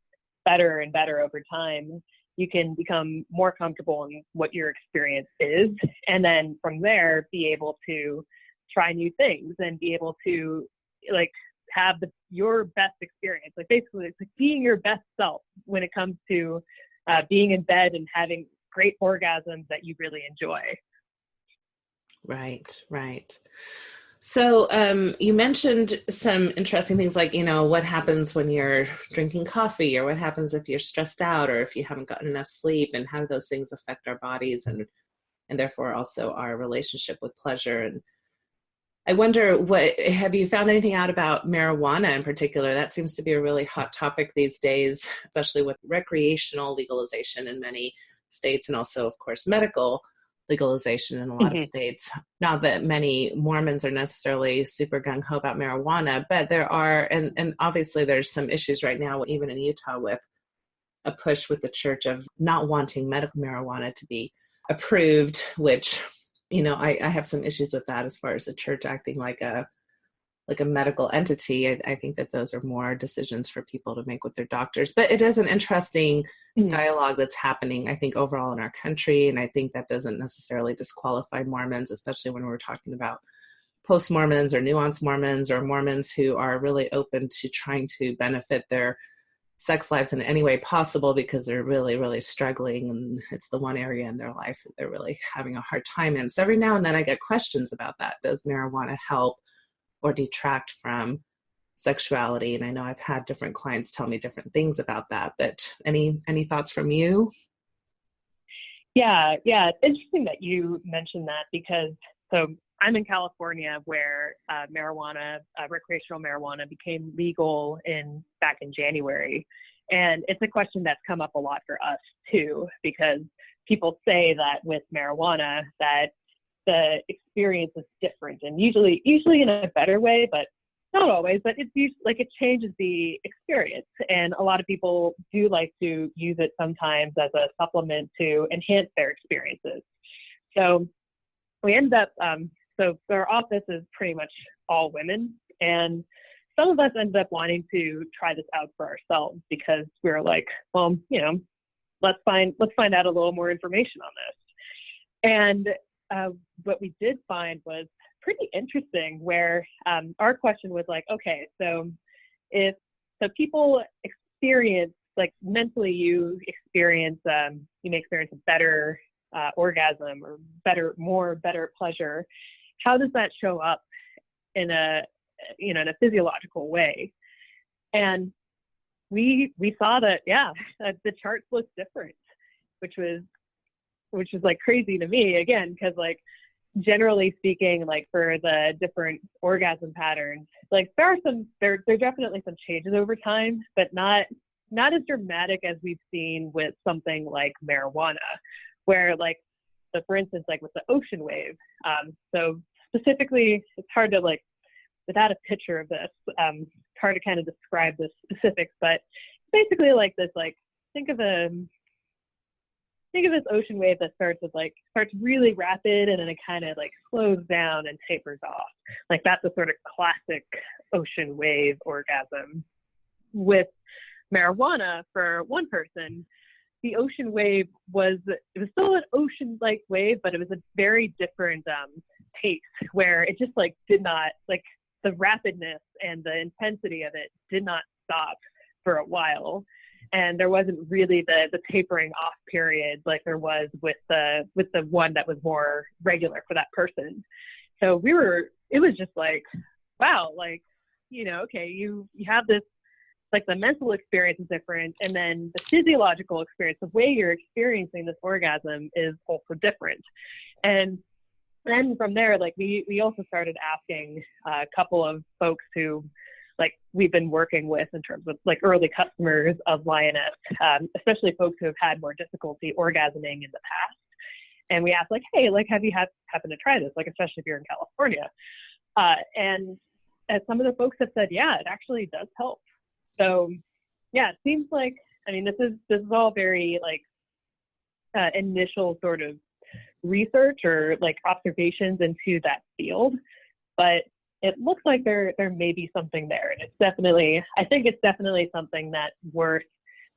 better and better over time, you can become more comfortable in what your experience is. And then from there, be able to try new things and be able to, like, have your best experience. Like, basically, it's like being your best self when it comes to being in bed and having great orgasms that you really enjoy. Right. So you mentioned some interesting things like, you know, what happens when you're drinking coffee, or what happens if you're stressed out, or if you haven't gotten enough sleep, and how do those things affect our bodies and therefore also our relationship with pleasure. And I wonder, have you found anything out about marijuana in particular? That seems to be a really hot topic these days, especially with recreational legalization in many states, and also, of course, medical legalization in a lot of states. Not that many Mormons are necessarily super gung-ho about marijuana, but there are, and obviously there's some issues right now, even in Utah, with a push with the church of not wanting medical marijuana to be approved, which, you know, I have some issues with that as far as the church acting like a medical entity. I think that those are more decisions for people to make with their doctors. But it is an interesting dialogue that's happening, I think, overall in our country. And I think that doesn't necessarily disqualify Mormons, especially when we're talking about post-Mormons or nuanced Mormons, or Mormons who are really open to trying to benefit their sex lives in any way possible because they're really, really struggling. And it's the one area in their life that they're really having a hard time in. So every now and then I get questions about that. Does marijuana help or detract from sexuality? And I know I've had different clients tell me different things about that, but any thoughts from you? Yeah. It's interesting that you mentioned that because, so I'm in California where recreational marijuana became legal back in January. And it's a question that's come up a lot for us too, because people say that with marijuana that the experience is different, and usually in a better way, but not always, but it's usually like it changes the experience. And a lot of people do like to use it sometimes as a supplement to enhance their experiences. So we ended up, so our office is pretty much all women, and some of us ended up wanting to try this out for ourselves because we were like, well, you know, let's find out a little more information on this. And what we did find was pretty interesting, where our question was like, okay, so people experience, like, mentally you may experience a better orgasm or better pleasure. How does that show up in a physiological way? And we saw that, the charts looked different, which was like crazy to me, again, because, like, generally speaking, like, for the different orgasm patterns, like, there are definitely some changes over time, but not as dramatic as we've seen with something like marijuana, where, like, so for instance, like with the ocean wave, so specifically, it's hard to, like, without a picture of this, it's hard to kind of describe the specifics, but basically like this, like, think of this ocean wave that starts really rapid and then it kind of like slows down and tapers off. Like that's a sort of classic ocean wave orgasm. With marijuana, for one person, the ocean wave was still an ocean-like wave, but it was a very different pace, where it just like did not, like, the rapidness and the intensity of it did not stop for a while. And there wasn't really the tapering off period like there was with the one that was more regular for that person. So it was just like, wow, like, you know, okay, you have this, like, the mental experience is different, and then the physiological experience, the way you're experiencing this orgasm, is also different. And then from there, like, we also started asking a couple of folks who, like, we've been working with in terms of like early customers of Lioness, especially folks who have had more difficulty orgasming in the past. And we asked, like, hey, like, have you happened to try this? Like, especially if you're in California. And some of the folks have said, yeah, it actually does help. So yeah, it seems like, I mean, this is all very like initial sort of research or like observations into that field, but it looks like there may be something there, and I think it's definitely something that's worth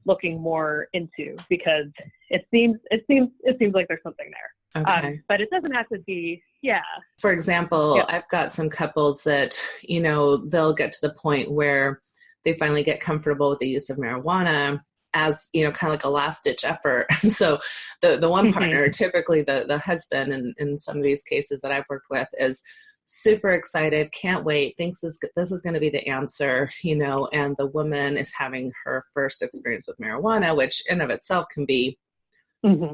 looking more into, because it seems like there's something there. Okay. But it doesn't have to be, yeah. For example, Yep. I've got some couples that, you know, they'll get to the point where they finally get comfortable with the use of marijuana as, you know, kind of like a last ditch effort. And so the one partner, typically the husband in some of these cases that I've worked with, is super excited, can't wait, thinks this is going to be the answer, you know, and the woman is having her first experience with marijuana, which in of itself can be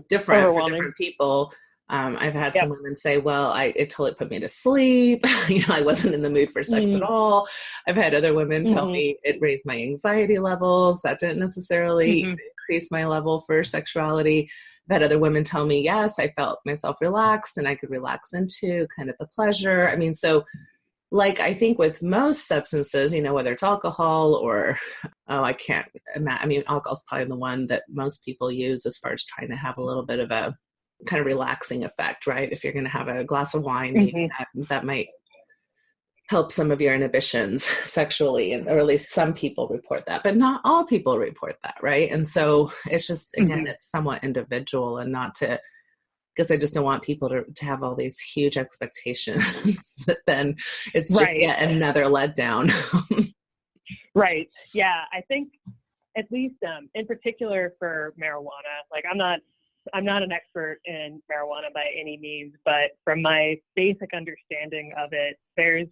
different for different people. I've had some women say, well, it totally put me to sleep. You know, I wasn't in the mood for sex at all. I've had other women tell me it raised my anxiety levels. That didn't necessarily increase my level for sexuality. I've had other women tell me, yes, I felt myself relaxed and I could relax into kind of the pleasure. I mean, so like, I think with most substances, you know, whether it's alcohol or, I can't imagine, I mean, alcohol is probably the one that most people use as far as trying to have a little bit of a kind of relaxing effect, right? If you're going to have a glass of wine, maybe that might help some of your inhibitions sexually, or at least some people report that, but not all people report that, right? And so it's just, again, it's somewhat individual, and not to, because I just don't want people to have all these huge expectations that then it's just yet another letdown. Right. Yeah. I think at least in particular for marijuana, like I'm not an expert in marijuana by any means, but from my basic understanding of it, there's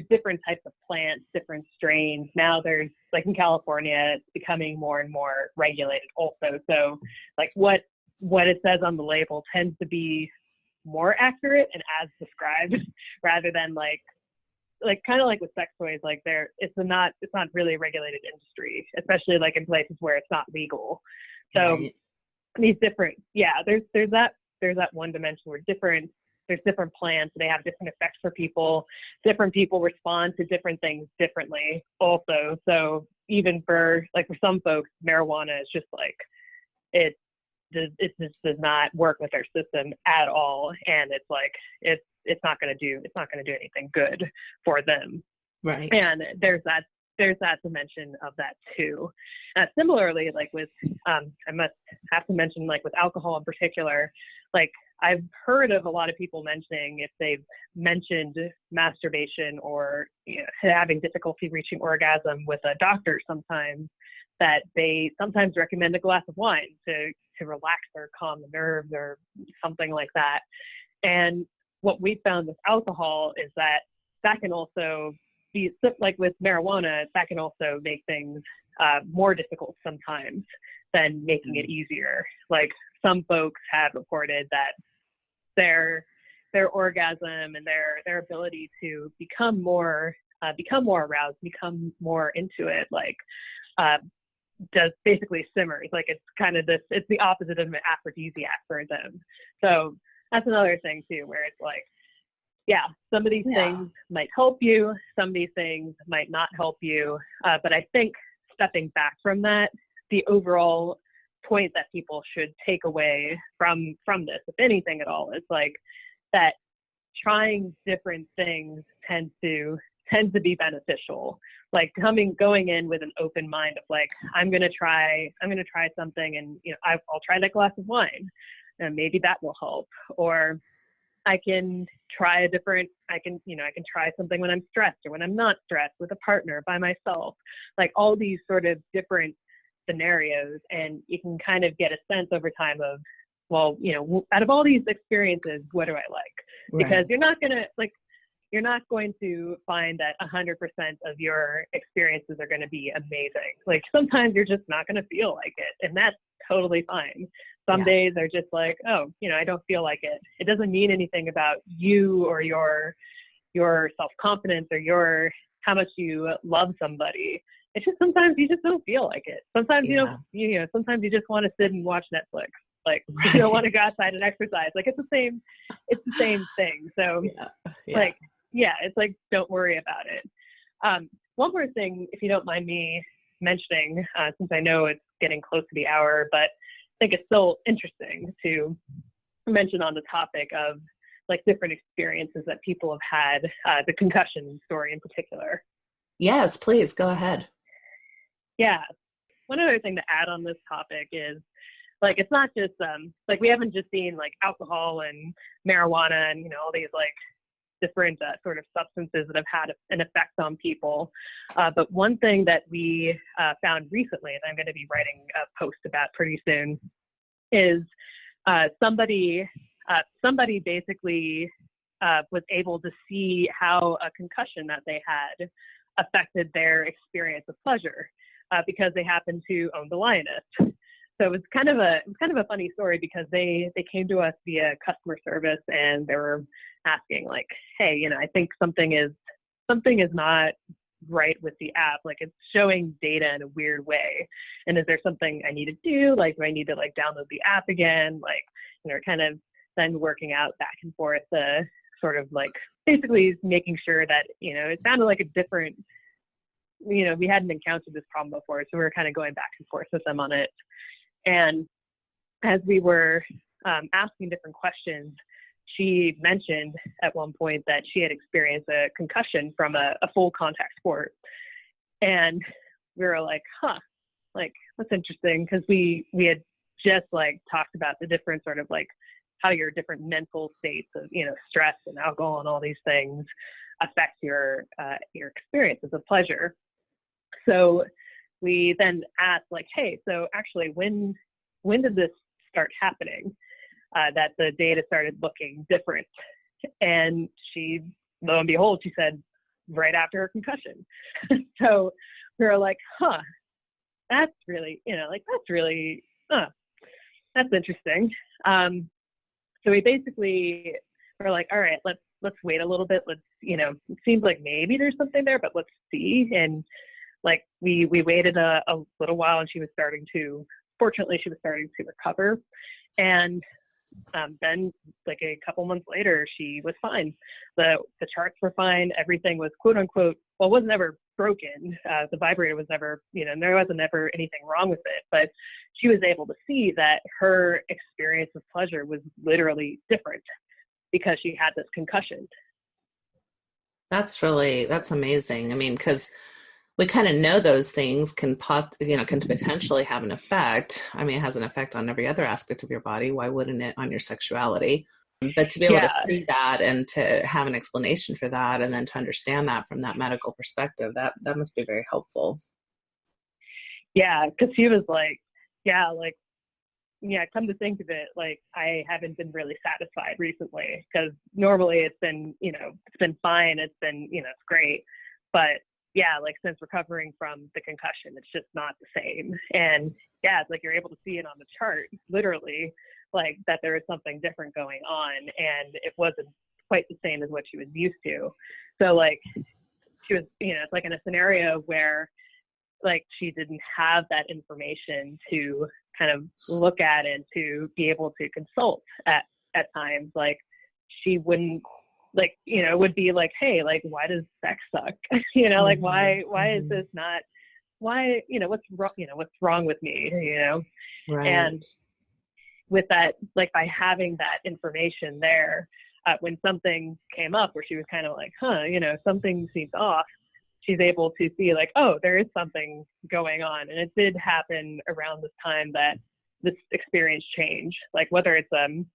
different types of plants, different strains. Now there's, like in California, it's becoming more and more regulated also. So like what it says on the label tends to be more accurate and as described, rather than like kind of like with sex toys, like it's not really a regulated industry, especially like in places where it's not legal. So these different, there's that one dimension where there's different plants, they have different effects for people. Different people respond to different things differently also. So even for some folks, marijuana is just like, it just does not work with their system at all. And it's like, it's not going to do anything good for them. Right. And there's that dimension of that too. Similarly, like with, I must have to mention, like with alcohol in particular, like I've heard of a lot of people mentioning, if they've mentioned masturbation or, you know, having difficulty reaching orgasm with a doctor sometimes, that they sometimes recommend a glass of wine to relax or calm the nerves or something like that. And what we found with alcohol is that can also be, like with marijuana, that can also make things more difficult sometimes than making it easier. Like some folks have reported that their orgasm and their ability to become more aroused, become more into it, like does basically simmers. Like it's kind of it's the opposite of an aphrodisiac for them. So that's another thing too, where it's like, yeah, some of these Yeah. things might help you, some of these things might not help you. But I think stepping back from that, the overall point that people should take away from this, if anything at all, is like that trying different things tends to be beneficial. Like going in with an open mind of like, I'm gonna try something, and I'll try that glass of wine, and maybe that will help. Or I can try I can try something when I'm stressed or when I'm not stressed, with a partner, by myself, like all these sort of different scenarios. And you can kind of get a sense over time of, well, out of all these experiences, what do I like? Right. Because you're not going to find that 100% of your experiences are going to be amazing. Like sometimes you're just not going to feel like it, and that's totally fine. Some days are just like, oh, I don't feel like it. It doesn't mean anything about you or your self-confidence or how much you love somebody. It's just sometimes you just don't feel like it. Sometimes sometimes you just want to sit and watch Netflix. Like you don't want to go outside and exercise. Like it's the same thing. So it's like, don't worry about it. One more thing, if you don't mind me mentioning, since I know it's getting close to the hour, but I think it's still interesting to mention on the topic of like different experiences that people have had, the concussion story in particular. Yes, please go ahead. Yeah. One other thing to add on this topic is, like, it's not just, like, we haven't just seen, like, alcohol and marijuana and, all these, like, different sort of substances that have had an effect on people. But one thing that we found recently, and I'm going to be writing a post about pretty soon, is somebody basically was able to see how a concussion that they had affected their experience of pleasure, because they happened to own the Lioness. So it was kind of a funny story, because they came to us via customer service, and they were asking like, hey, I think something is not right with the app. Like, it's showing data in a weird way. And is there something I need to do? Like, do I need to like download the app again? Like, kind of then working out back and forth, sort of like basically making sure that, it sounded like a different, we hadn't encountered this problem before. So we were kind of going back and forth with them on it. And as we were asking different questions, she mentioned at one point that she had experienced a concussion from a full contact sport. And we were like, like, that's interesting, because we had just like talked about the different sort of like how your different mental states of, stress and alcohol and all these things affect your experiences of pleasure. So we then asked like, hey, so actually when did this start happening, that the data started looking different? And she, lo and behold, she said right after her concussion. So we were like, that's really, that's interesting. So we basically were like, all right, let's wait a little bit. Let's, it seems like maybe there's something there, but let's see. And like we waited a little while, and fortunately she was starting to recover. And then like a couple months later, she was fine. The charts were fine. Everything was quote unquote, well, it was never broken. The vibrator was never, there wasn't ever anything wrong with it, but she was able to see that her experience of pleasure was literally different because she had this concussion. That's amazing. I mean, because we kind of know those things can potentially have an effect. I mean, it has an effect on every other aspect of your body. Why wouldn't it on your sexuality? But to be able to see that and to have an explanation for that, and then to understand that from that medical perspective, that must be very helpful. Yeah, because she was like, come to think of it, like, I haven't been really satisfied recently, because normally it's been fine. It's been, it's great. But yeah, like since recovering from the concussion, it's just not the same. And yeah, it's like you're able to see it on the chart, literally, like that there is something different going on, and it wasn't quite the same as what she was used to. So like she was, it's like in a scenario where like she didn't have that information to kind of look at and to be able to consult at times, like she wouldn't like, would be like, hey, like, why does sex suck? Like, why is this not, why, what's wrong with me, Right. And with that, like, by having that information there, when something came up where she was kind of like, something seems off, she's able to see like, oh, there is something going on. And it did happen around this time that this experience changed, like whether it's an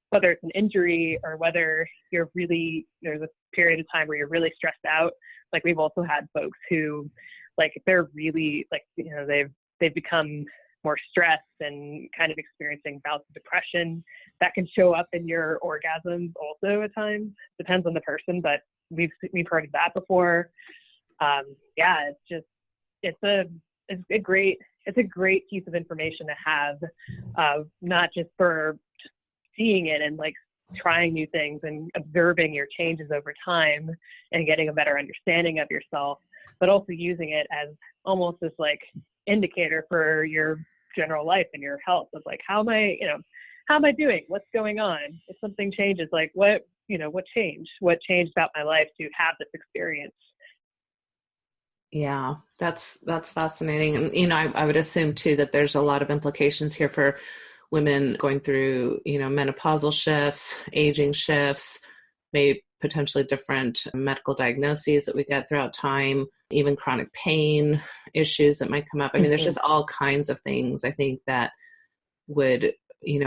injury or whether there's a period of time where you're really stressed out. Like, we've also had folks who, like, they're really like, they've become more stressed and kind of experiencing bouts of depression that can show up in your orgasms also at times. Depends on the person, but we've heard of that before. It's a great piece of information to have, not just for seeing it and like trying new things and observing your changes over time and getting a better understanding of yourself, but also using it as almost this like indicator for your general life and your health of like, how am I doing? What's going on? If something changes, like what changed about my life to have this experience? Yeah, that's fascinating. And, I would assume too that there's a lot of implications here for women going through, menopausal shifts, aging shifts, maybe potentially different medical diagnoses that we get throughout time, even chronic pain issues that might come up. I mean, there's just all kinds of things I think that would,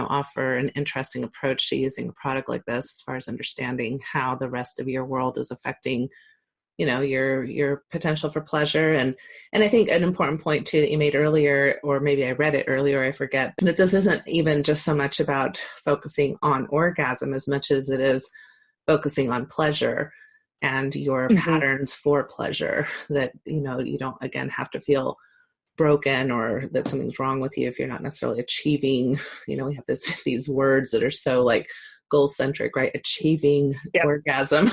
offer an interesting approach to using a product like this as far as understanding how the rest of your world is affecting your potential for pleasure. And I think an important point too that you made earlier, or maybe I read it earlier, I forget, that this isn't even just so much about focusing on orgasm as much as it is focusing on pleasure and your patterns for pleasure, that, you don't, again, have to feel broken or that something's wrong with you if you're not necessarily achieving, we have these words that are so like goal-centric, right? Achieving orgasm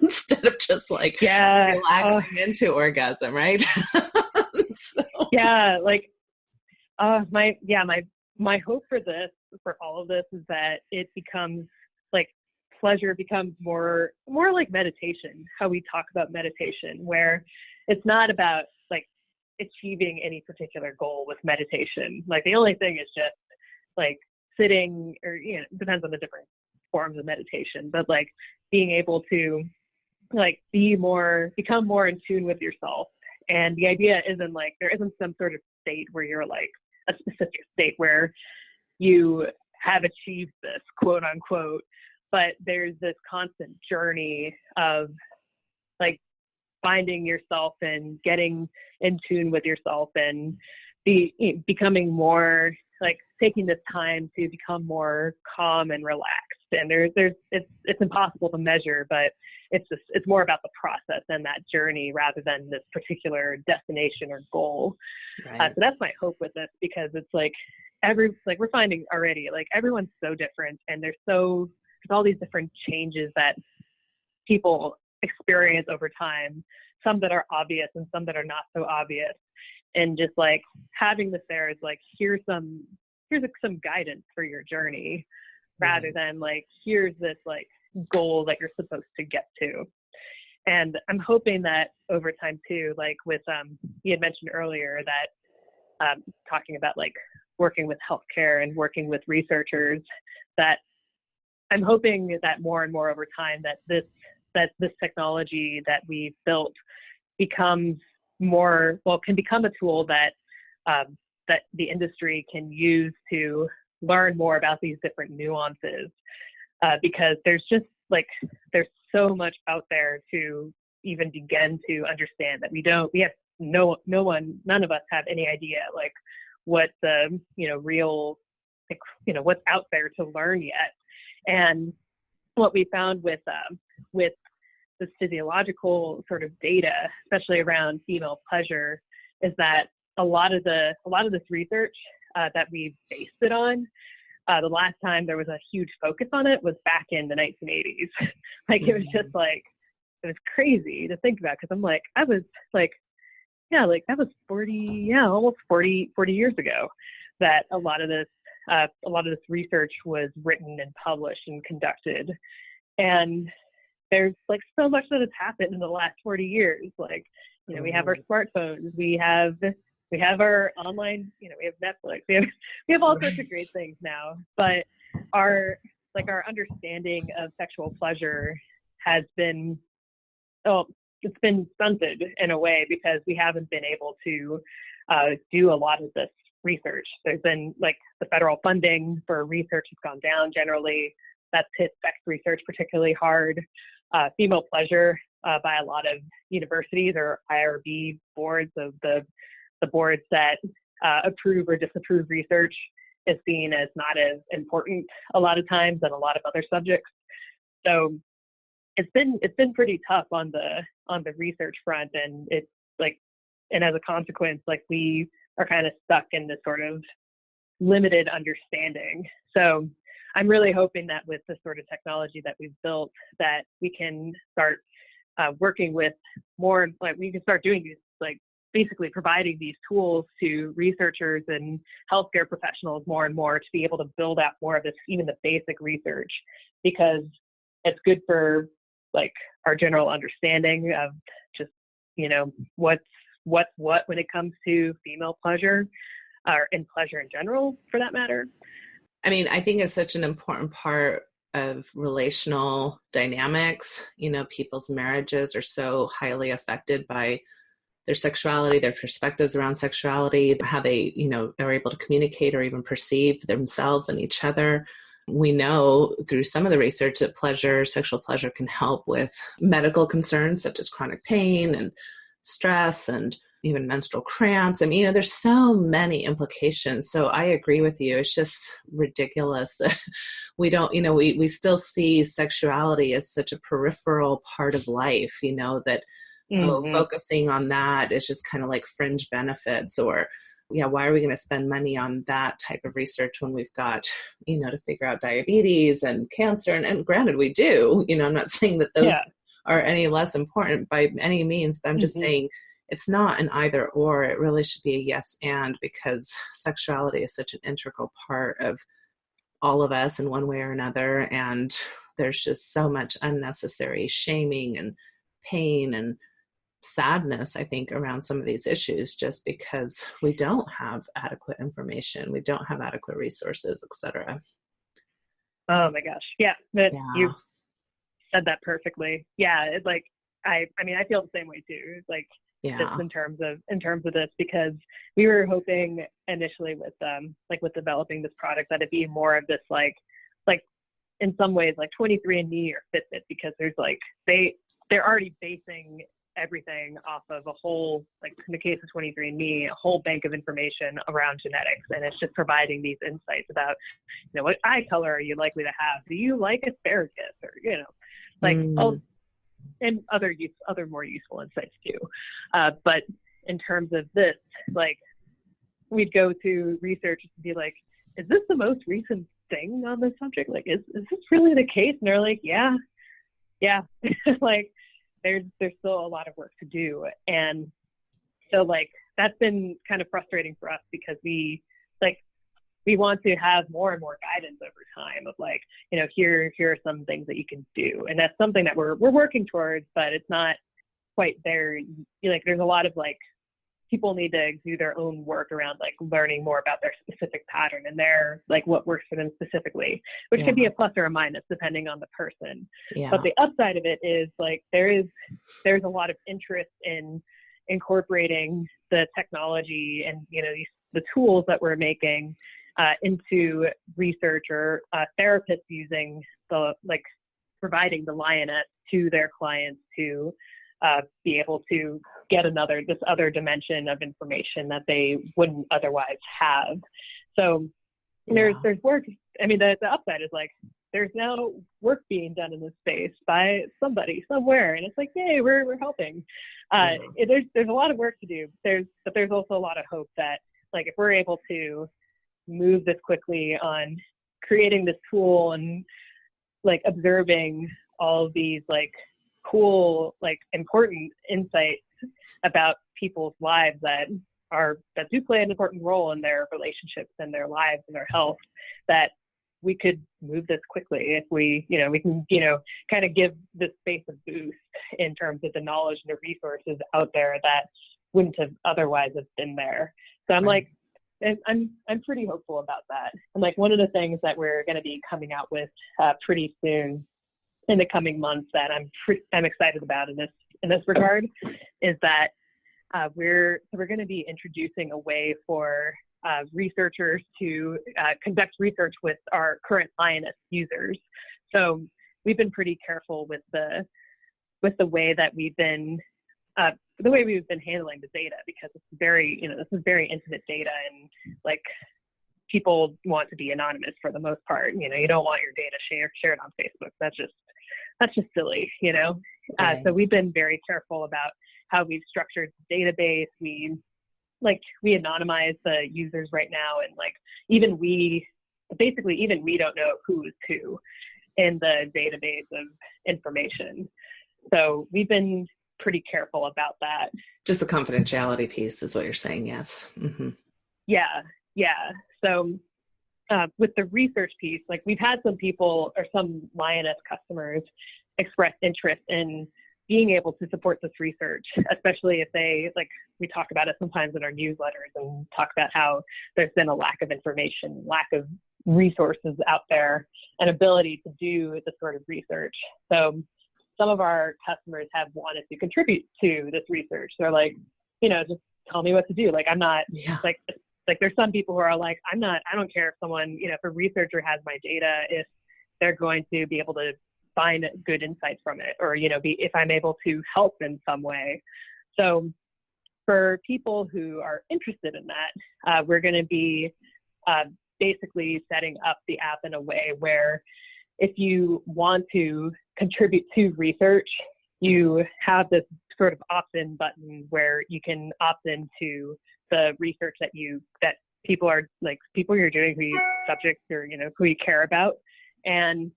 instead of just like relaxing into orgasm, right? My hope for all of this is that it becomes like, pleasure becomes more like meditation, how we talk about meditation, where it's not about like achieving any particular goal with meditation. Like, the only thing is just like sitting, or depends on the different forms of meditation, but like being able to like become more in tune with yourself. And the idea isn't like, there isn't some sort of state where you're like a specific state where you have achieved this, quote unquote, but there's this constant journey of like finding yourself and getting in tune with yourself and becoming more like taking this time to become more calm and relaxed. And it's impossible to measure, but it's more about the process and that journey rather than this particular destination or goal. Right. So that's my hope with this, because it's like we're finding already, like, everyone's so different, and there's all these different changes that people experience over time, some that are obvious and some that are not so obvious. And just like having this there is like, here's some guidance for your journey, rather than like, here's this like goal that you're supposed to get to. And I'm hoping that over time too, like with, you had mentioned earlier that talking about like working with healthcare and working with researchers, that I'm hoping that more and more over time that this technology that we've built can become a tool that the industry can use to learn more about these different nuances, because there's so much out there to even begin to understand that none of us have any idea like what the real, like, what's out there to learn yet. And what we found with this physiological sort of data, especially around female pleasure, is that a lot of this research that we based it on, the last time there was a huge focus on it was back in the 1980s. Like, it was just like, it was crazy to think about, because I'm like, I was like, yeah, like that was almost 40 years ago that a lot of this research was written and published and conducted. And there's like so much that has happened in the last 40 years. Like, you know, we have our smartphones, we have our online, you know, we have Netflix, we have all sorts of great things now, but our understanding of sexual pleasure has been, it's been stunted in a way because we haven't been able to do a lot of this research. There's been like the federal funding for research has gone down generally. That's hit sex research particularly hard. Female pleasure by a lot of universities or IRB boards of the boards that approve or disapprove research is seen as not as important a lot of times than a lot of other subjects. So it's been pretty tough on the research front, and it's like, and as a consequence, like we are kind of stuck in this sort of limited understanding. So I'm really hoping that with the sort of technology that we've built, that we can start working with more, like we can start doing these, like basically providing these tools to researchers and healthcare professionals more and more to be able to build out more of this, even the basic research, because it's good for like our general understanding of just, you know, what's what when it comes to female pleasure or in pleasure in general, for that matter. I mean, I think it's such an important part of relational dynamics. You know, people's marriages are so highly affected by their sexuality, their perspectives around sexuality, how they, you know, are able to communicate or even perceive themselves and each other. We know through some of the research that sexual pleasure can help with medical concerns such as chronic pain and stress and even menstrual cramps. I mean, you know, there's so many implications. So I agree with you. It's just ridiculous that we don't, you know, we still see sexuality as such a peripheral part of life, you know, that focusing on that is just kind of like fringe benefits, or why are we going to spend money on that type of research when we've got, you know, to figure out diabetes and cancer, and granted we do, you know, I'm not saying that those are any less important by any means, but I'm just saying it's not an either or. It really should be a yes and, because sexuality is such an integral part of all of us in one way or another, and there's just so much unnecessary shaming and pain and sadness, I think, around some of these issues, just because we don't have adequate information, we don't have adequate resources, etc. Oh my gosh, you said that perfectly. It's like I mean I feel the same way too. It's like just in terms of this, because we were hoping initially with with developing this product that it'd be more of this like in some ways like 23andMe or Fitbit, because there's like they're already basing everything off of a whole, like in the case of 23andMe, a whole bank of information around genetics, and it's just providing these insights about, you know, what eye color are you likely to have? Do you like asparagus? Or, you know, like all, and other more useful insights too. But in terms of this, like we'd go to research to be like, is this the most recent thing on this subject? Like, is this really the case? And they're like, yeah. Like, there's still a lot of work to do. And so like that's been kind of frustrating for us, because we want to have more and more guidance over time of like, you know, here are some things that you can do. And that's something that we're working towards, but it's not quite there. Like there's a lot of like people need to do their own work around like learning more about their specific pattern and their like what works for them specifically, which can be a plus or a minus depending on the person. But the upside of it is like there's a lot of interest in incorporating the technology and, you know, the tools that we're making into research, or therapists using providing the Lioness to their clients to be able to get this other dimension of information that they wouldn't otherwise have. So there's work. I mean, the upside is like, there's now work being done in this space by somebody somewhere. And it's like, yay, we're helping. There's a lot of work to do. But there's also a lot of hope that like, if we're able to move this quickly on creating this tool and like observing all of these like cool, like important insights about people's lives that do play an important role in their relationships and their lives and their health, that we could move this quickly if we, we can, kind of give this space a boost in terms of the knowledge and the resources out there that wouldn't have otherwise have been there. So I'm like, I'm pretty hopeful about that. And like one of the things that we're going to be coming out with pretty soon in the coming months that I'm excited about in this regard is that we're going to be introducing a way for researchers to conduct research with our current Lioness users. So we've been pretty careful with the way that we've been handling the data, because it's very, this is very intimate data, and like people want to be anonymous for the most part. You don't want your data shared on Facebook. That's just silly, Right. So we've been very careful about how we've structured the database. We anonymize the users right now, and like even we don't know who is who in the database of information. So we've been pretty careful about that. Just the confidentiality piece is what you're saying. Yes. Mm-hmm. Yeah. So with the research piece, like we've had some Lioness customers express interest in being able to support this research, especially if we talk about it sometimes in our newsletters and talk about how there's been a lack of information, lack of resources out there, and ability to do this sort of research. So some of our customers have wanted to contribute to this research. They're like, just tell me what to do. Like, I'm not like there's some people who are like, I don't care if someone, if a researcher has my data, if they're going to be able to find good insights from it, or, if I'm able to help in some way. So for people who are interested in that, we're going to be basically setting up the app in a way where if you want to contribute to research, you have this sort of opt-in button where you can opt into the research that people you're doing, who you subjects or, who you care about. And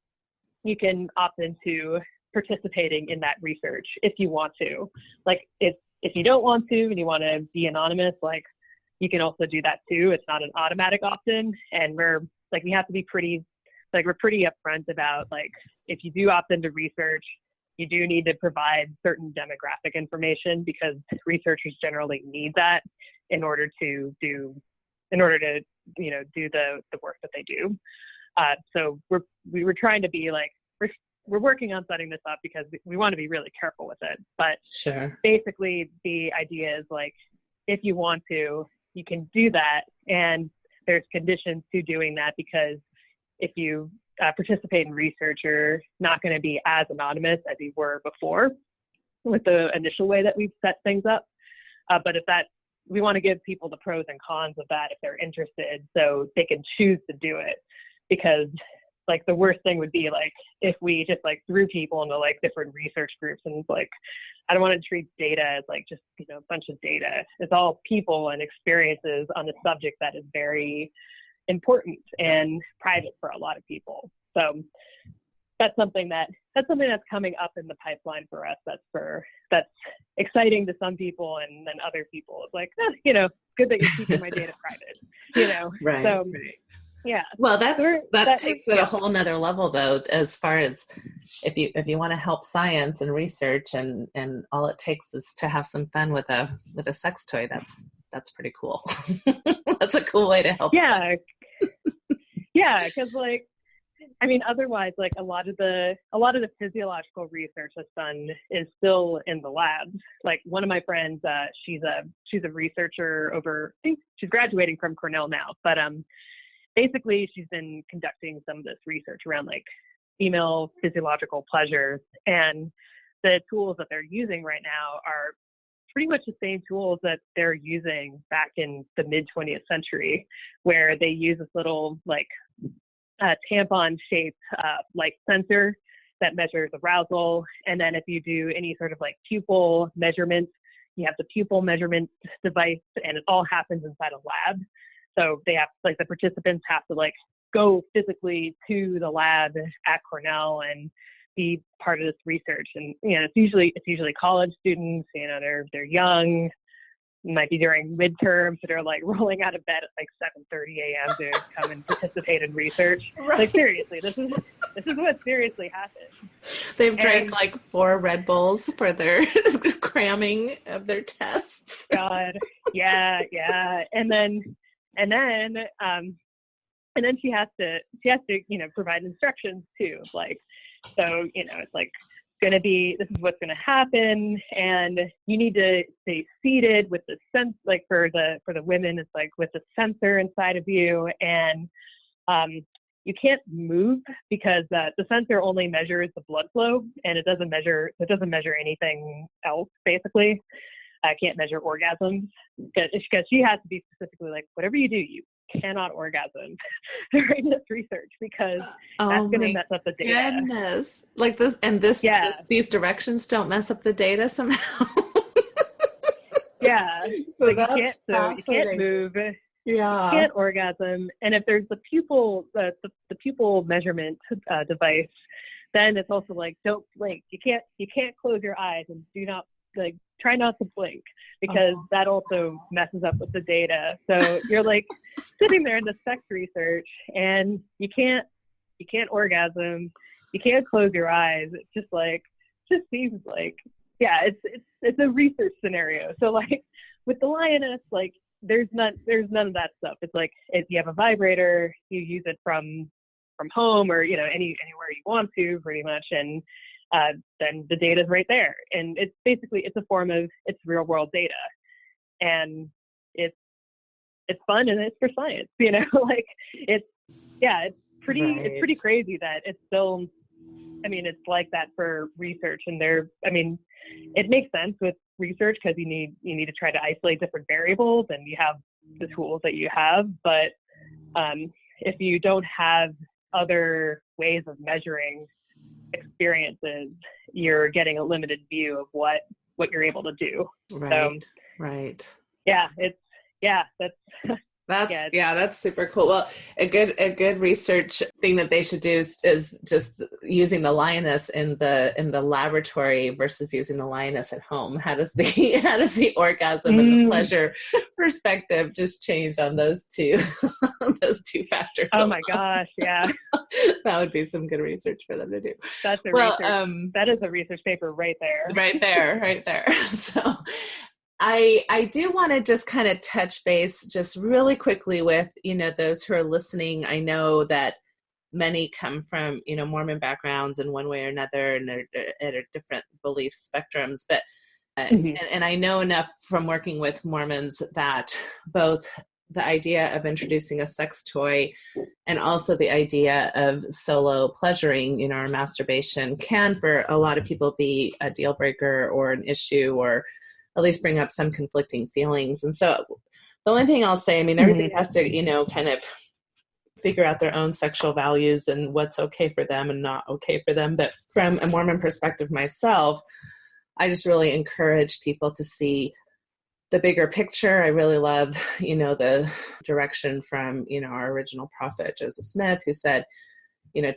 you can opt into participating in that research if you want to. Like if you don't want to and you want to be anonymous, like you can also do that too. It's not an automatic opt-in, and we have to be pretty upfront about, like, if you do opt into research, you do need to provide certain demographic information, because researchers generally need that in order to do the work that they do. So we're trying to be like, we're working on setting this up because we want to be really careful with it. But Sure. Basically the idea is, like, if you want to, you can do that. And there's conditions to doing that, because if you participate in research, you're not going to be as anonymous as you were before with the initial way that we've set things up. But we want to give people the pros and cons of that if they're interested, so they can choose to do it. Because like the worst thing would be like if we just like threw people into like different research groups, and like I don't want to treat data as like just a bunch of data. It's all people and experiences on a subject that is very important and private for a lot of people. So that's something that's coming up in the pipeline for us. That's exciting to some people, and then other people it's like, good that you're keeping my data private. Right. So right. yeah. Well, that takes it a whole nother level, though, as far as if you want to help science and research, and all it takes is to have some fun with a sex toy. That's pretty cool. That's a cool way to help. Yeah. Yeah. Cause otherwise, like a lot of the physiological research that's done is still in the labs. Like one of my friends, she's a researcher I think she's graduating from Cornell now, but, basically she's been conducting some of this research around like female physiological pleasures, and the tools that they're using right now are pretty much the same tools that they're using back in the mid 20th century, where they use this little like tampon shaped like sensor that measures arousal. And then if you do any sort of like pupil measurement, you have the pupil measurement device, and it all happens inside a lab. So they have, like, the participants have to like go physically to the lab at Cornell and be part of this research. And it's usually college students. They're young, might be during midterms that are like rolling out of bed at like 7:30 a.m. to come and participate in research. Right. Like seriously, this is what seriously happened. They've drank like 4 Red Bulls for their cramming of their tests. God, yeah. And then she has to, provide instructions too. Like, so, it's like going to be, this is what's going to happen. And you need to stay seated with the like for the women, it's like with the sensor inside of you. And, you can't move because the sensor only measures the blood flow, and it doesn't measure anything else. Basically, I can't measure orgasms because she has to be specifically like, whatever you do, you cannot orgasm during this research because that's going to mess up the data. Goodness. Like this, and these directions don't mess up the data somehow. Yeah, so like that's you can't move. Yeah, you can't orgasm, and if there's the pupil measurement device, then it's also like, don't blink. You can't close your eyes, and do not try not to blink because that also messes up with the data. So you're like sitting there in the sex research, and you can't orgasm, you can't close your eyes. It's just seems like, yeah, it's a research scenario. So like with the Lioness, like there's none of that stuff. It's like if you have a vibrator, you use it from home or anywhere you want to pretty much, and then the data is right there. And it's basically it's real world data, and it's fun and it's for science. Like it's pretty crazy that it's still. I mean, it's like that for research, and it makes sense with research because you need to try to isolate different variables, and you have the tools that you have. But if you don't have other ways of measuring experiences, you're getting a limited view of what you're able to do. Right. That's super cool. Well, a good research thing that they should do is just using the Lioness in the laboratory versus using the Lioness at home. How does the orgasm and the pleasure perspective just change on those two factors? Oh my gosh, yeah. That would be some good research for them to do. That's that is a research paper right there. Right there. So I do want to just kind of touch base just really quickly with, those who are listening. I know that many come from, Mormon backgrounds in one way or another, and they're at different belief spectrums. But, and I know enough from working with Mormons that both the idea of introducing a sex toy and also the idea of solo pleasuring, or masturbation can, for a lot of people, be a deal breaker or an issue, or at least bring up some conflicting feelings. And so the only thing I'll say, everybody has to, kind of figure out their own sexual values and what's okay for them and not okay for them. But from a Mormon perspective myself, I just really encourage people to see the bigger picture. I really love, the direction from, our original prophet, Joseph Smith, who said,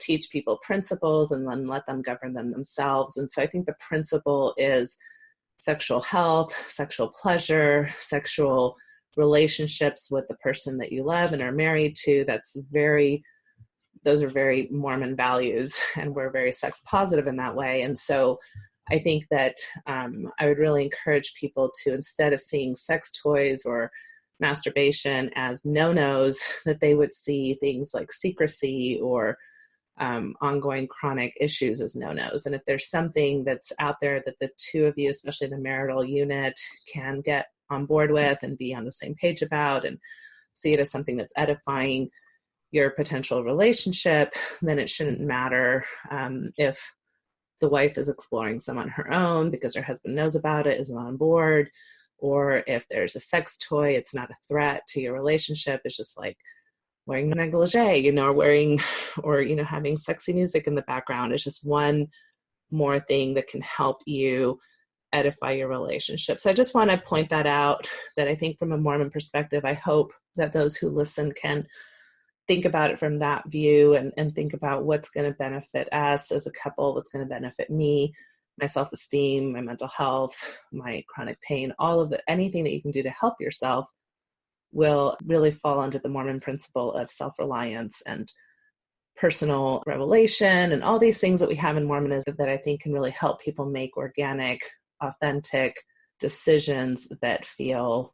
teach people principles and then let them govern them themselves. And so I think the principle is sexual health, sexual pleasure, sexual relationships with the person that you love and are married to. Those are very Mormon values, and we're very sex positive in that way. And so I think that I would really encourage people to, instead of seeing sex toys or masturbation as no-nos, that they would see things like secrecy or ongoing chronic issues as no-nos. And if there's something that's out there that the two of you, especially the marital unit, can get on board with and be on the same page about and see it as something that's edifying your potential relationship, then it shouldn't matter if the wife is exploring some on her own because her husband knows about it, isn't on board, or if there's a sex toy, it's not a threat to your relationship. It's just like wearing a negligee, or having sexy music in the background. It's just one more thing that can help you edify your relationship. So I just want to point that out, that I think from a Mormon perspective, I hope that those who listen can think about it from that view and think about what's going to benefit us as a couple, what's going to benefit me, my self-esteem, my mental health, my chronic pain, all of anything that you can do to help yourself will really fall under the Mormon principle of self-reliance and personal revelation and all these things that we have in Mormonism that I think can really help people make organic, authentic decisions that feel,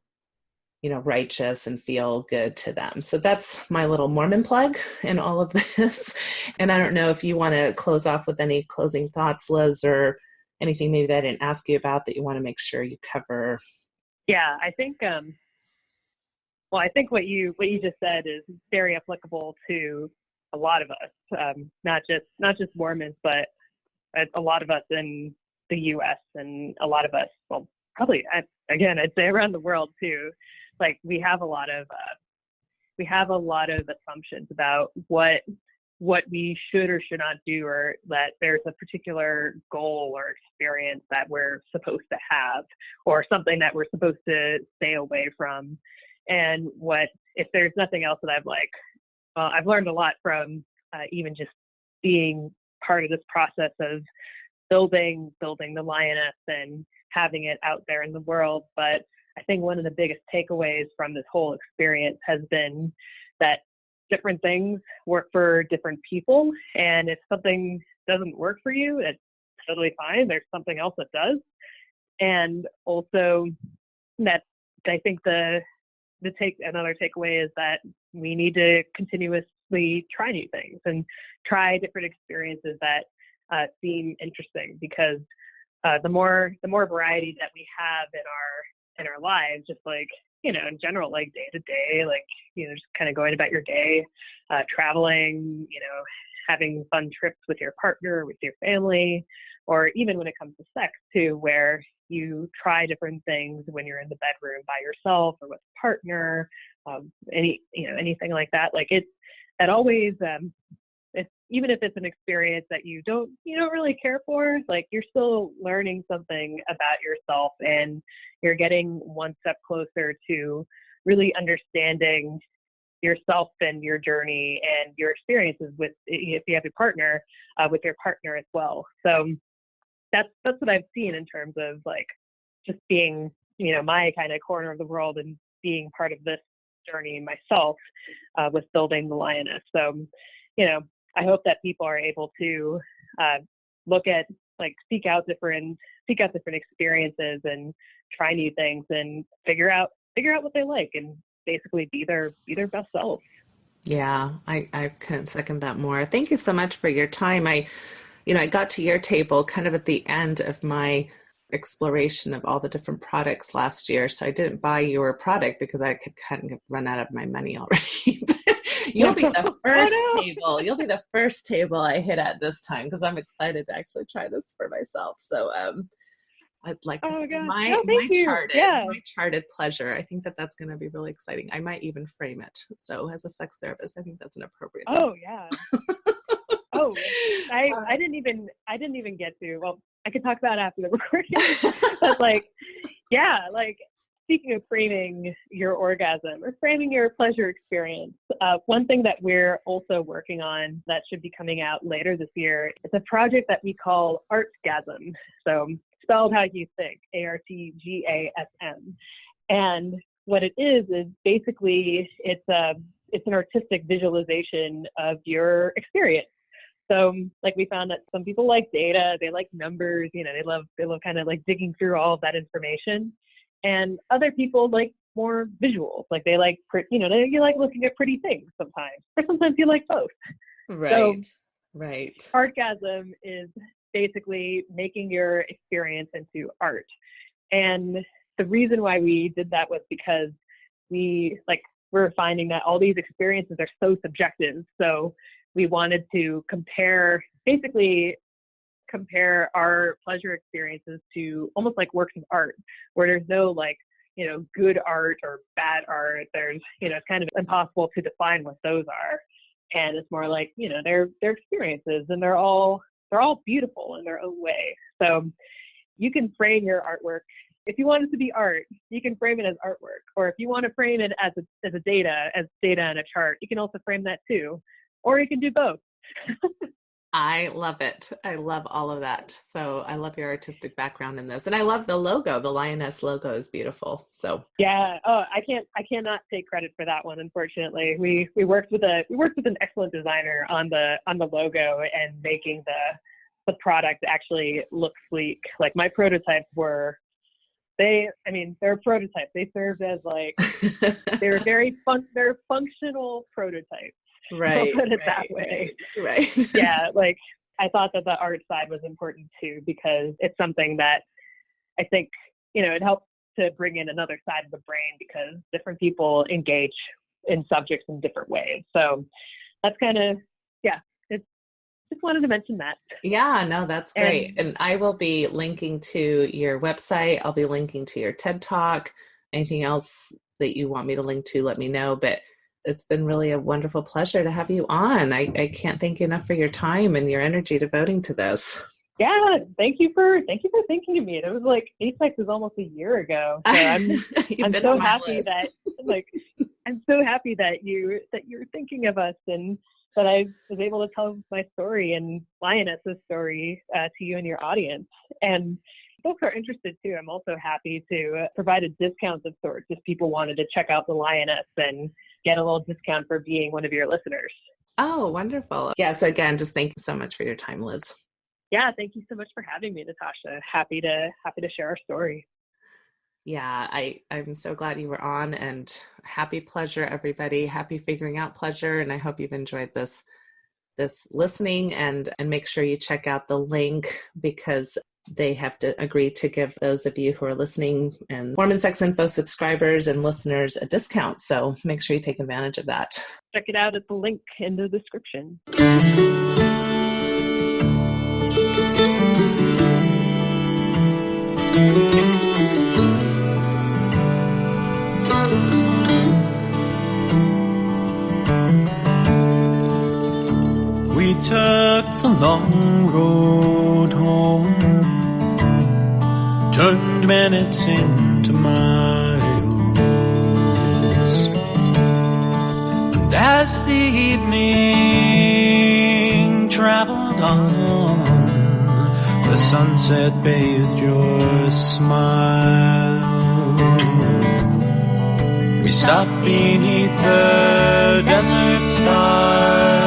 righteous and feel good to them. So that's my little Mormon plug in all of this. And I don't know if you want to close off with any closing thoughts, Liz, or anything maybe that I didn't ask you about that you want to make sure you cover. Yeah, I think, I think what you just said is very applicable to a lot of us, not just Mormons, but a lot of us in the U.S. and a lot of us, well, probably I'd say around the world too. Like we have a lot of assumptions about what we should or should not do, or that there's a particular goal or experience that we're supposed to have, or something that we're supposed to stay away from. And if there's nothing else that I've learned a lot from even just being part of this process of building the Lioness and having it out there in the world. But I think one of the biggest takeaways from this whole experience has been that different things work for different people. And if something doesn't work for you, it's totally fine. There's something else that does. And also that I think another takeaway is that we need to continuously try new things and try different experiences that seem interesting, because the more variety that we have in our lives, just like, in general, like day to day, like, just kind of going about your day, traveling, having fun trips with your partner, with your family, or even when it comes to sex too, where you try different things when you're in the bedroom by yourself or with a partner, anything like that. Like that always, even if it's an experience that you don't really care for, like you're still learning something about yourself, and you're getting one step closer to really understanding yourself and your journey and your experiences if you have a partner, with your partner as well. So that's what I've seen in terms of like just being, my kind of corner of the world and being part of this journey myself, with building the Lioness. So, I hope that people are able to look at, like, seek out different experiences and try new things and figure out what they like and basically be their best self. Yeah, I couldn't second that more. Thank you so much for your time. I got to your table kind of at the end of my exploration of all the different products last year. So I didn't buy your product because I could kind of run out of my money already. You'll be the first table. You'll be the first table I hit at this time, because I'm excited to actually try this for myself. So I'd like to see my charted pleasure. I think that's going to be really exciting. I might even frame it. So as a sex therapist, I think that's an appropriate thing. Oh yeah. I didn't even get to. Well, I could talk about it after the recording. But speaking of framing your orgasm or framing your pleasure experience, one thing that we're also working on that should be coming out later this year is a project that we call Artgasm. So spelled how you think, ARTGASM. And what it is basically it's an artistic visualization of your experience. So like we found that some people like data, they like numbers, they love kind of like digging through all of that information. And other people like more visuals, like they like, you like looking at pretty things sometimes, or sometimes you like both. Right. So, right. Artgasm is basically making your experience into art. And the reason why we did that was because we're finding that all these experiences are so subjective. So we wanted to compare our pleasure experiences to almost like works of art, where there's no good art or bad art. There's, it's kind of impossible to define what those are. And it's more like, they're experiences, and they're all beautiful in their own way. So you can frame your artwork. If you want it to be art, you can frame it as artwork. Or if you want to frame it as data and a chart, you can also frame that too. Or you can do both. I love it. I love all of that. So I love your artistic background in this. And I love the logo. The Lioness logo is beautiful. So yeah. Oh, I cannot take credit for that one, unfortunately. We worked with an excellent designer on the logo and making the product actually look sleek. Like my prototypes were they're prototypes. They served as like they're they're functional prototypes. right. I'll put it that way. Right. Yeah, like I thought that the art side was important too, because it's something that I think, it helps to bring in another side of the brain, because different people engage in subjects in different ways. So that's kind of, just wanted to mention that. Yeah, no, that's great. And I will be linking to your website. I'll be linking to your TED Talk. Anything else that you want me to link to, let me know. But it's been really a wonderful pleasure to have you on. I can't thank you enough for your time and your energy devoting to this. Yeah, thank you for thinking of me. It was like ASEX was almost a year ago. So I'm so happy that I'm so happy that you're thinking of us, and that I was able to tell my story and Lioness's story to you and your audience. And folks are interested too. I'm also happy to provide a discount of sorts if people wanted to check out the Lioness and get a little discount for being one of your listeners. Oh, wonderful. Yeah. So again, just thank you so much for your time, Liz. Yeah. Thank you so much for having me, Natasha. Happy to share our story. Yeah, I'm so glad you were on, and happy pleasure, everybody. Happy figuring out pleasure. And I hope you've enjoyed this listening, and make sure you check out the link, because they have to agree to give those of you who are listening and Mormon Sex Info subscribers and listeners a discount. So make sure you take advantage of that. Check it out at the link in the description. We took the long road home, turned minutes into miles, and as the evening traveled on, the sunset bathed your smile. We stopped beneath the desert stars,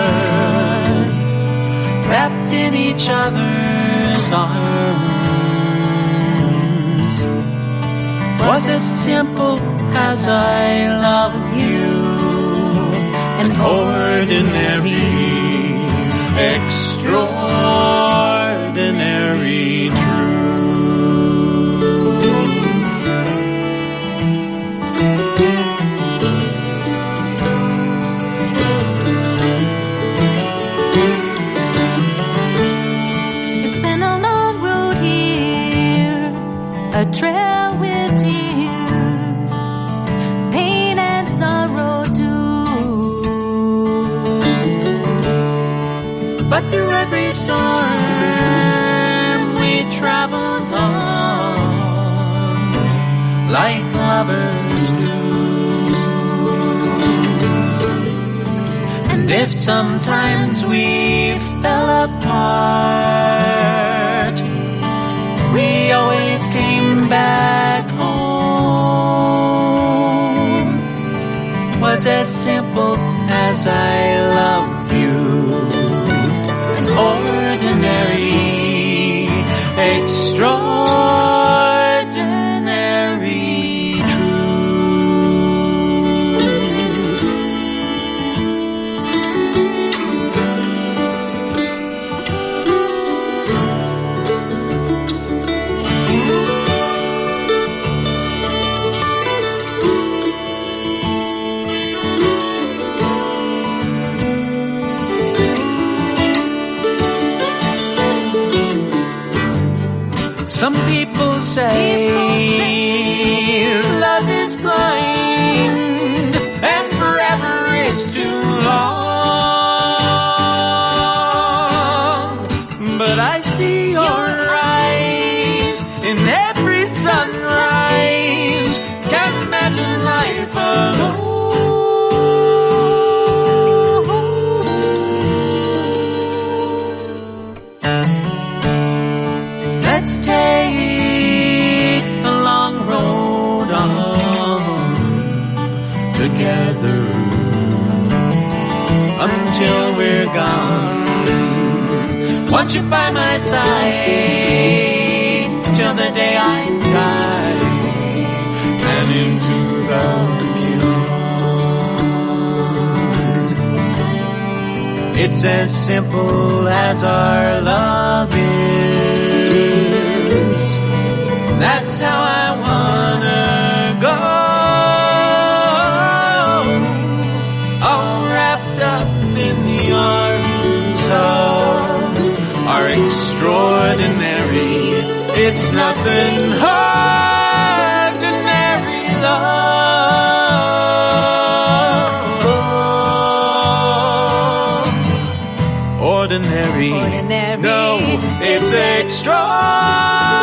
wrapped in each other's arms. Was as simple as I love you, an ordinary, extraordinary truth. A trail with tears, pain and sorrow too. But through every storm we traveled on, like lovers do. And if sometimes we fell apart, we always came back home. Was as simple as I love you, an ordinary, extraordinary truth. Some people say love is blind and forever is too long. But I see your eyes in every sunrise. Can't imagine life alone. Let's take the long road on together until we're gone. Want you by my side till the day I die and into the beyond. It's as simple as our love is. That's how I wanna go. All wrapped up in the arms of our extraordinary, it's nothing ordinary love. Ordinary. No, it's extraordinary.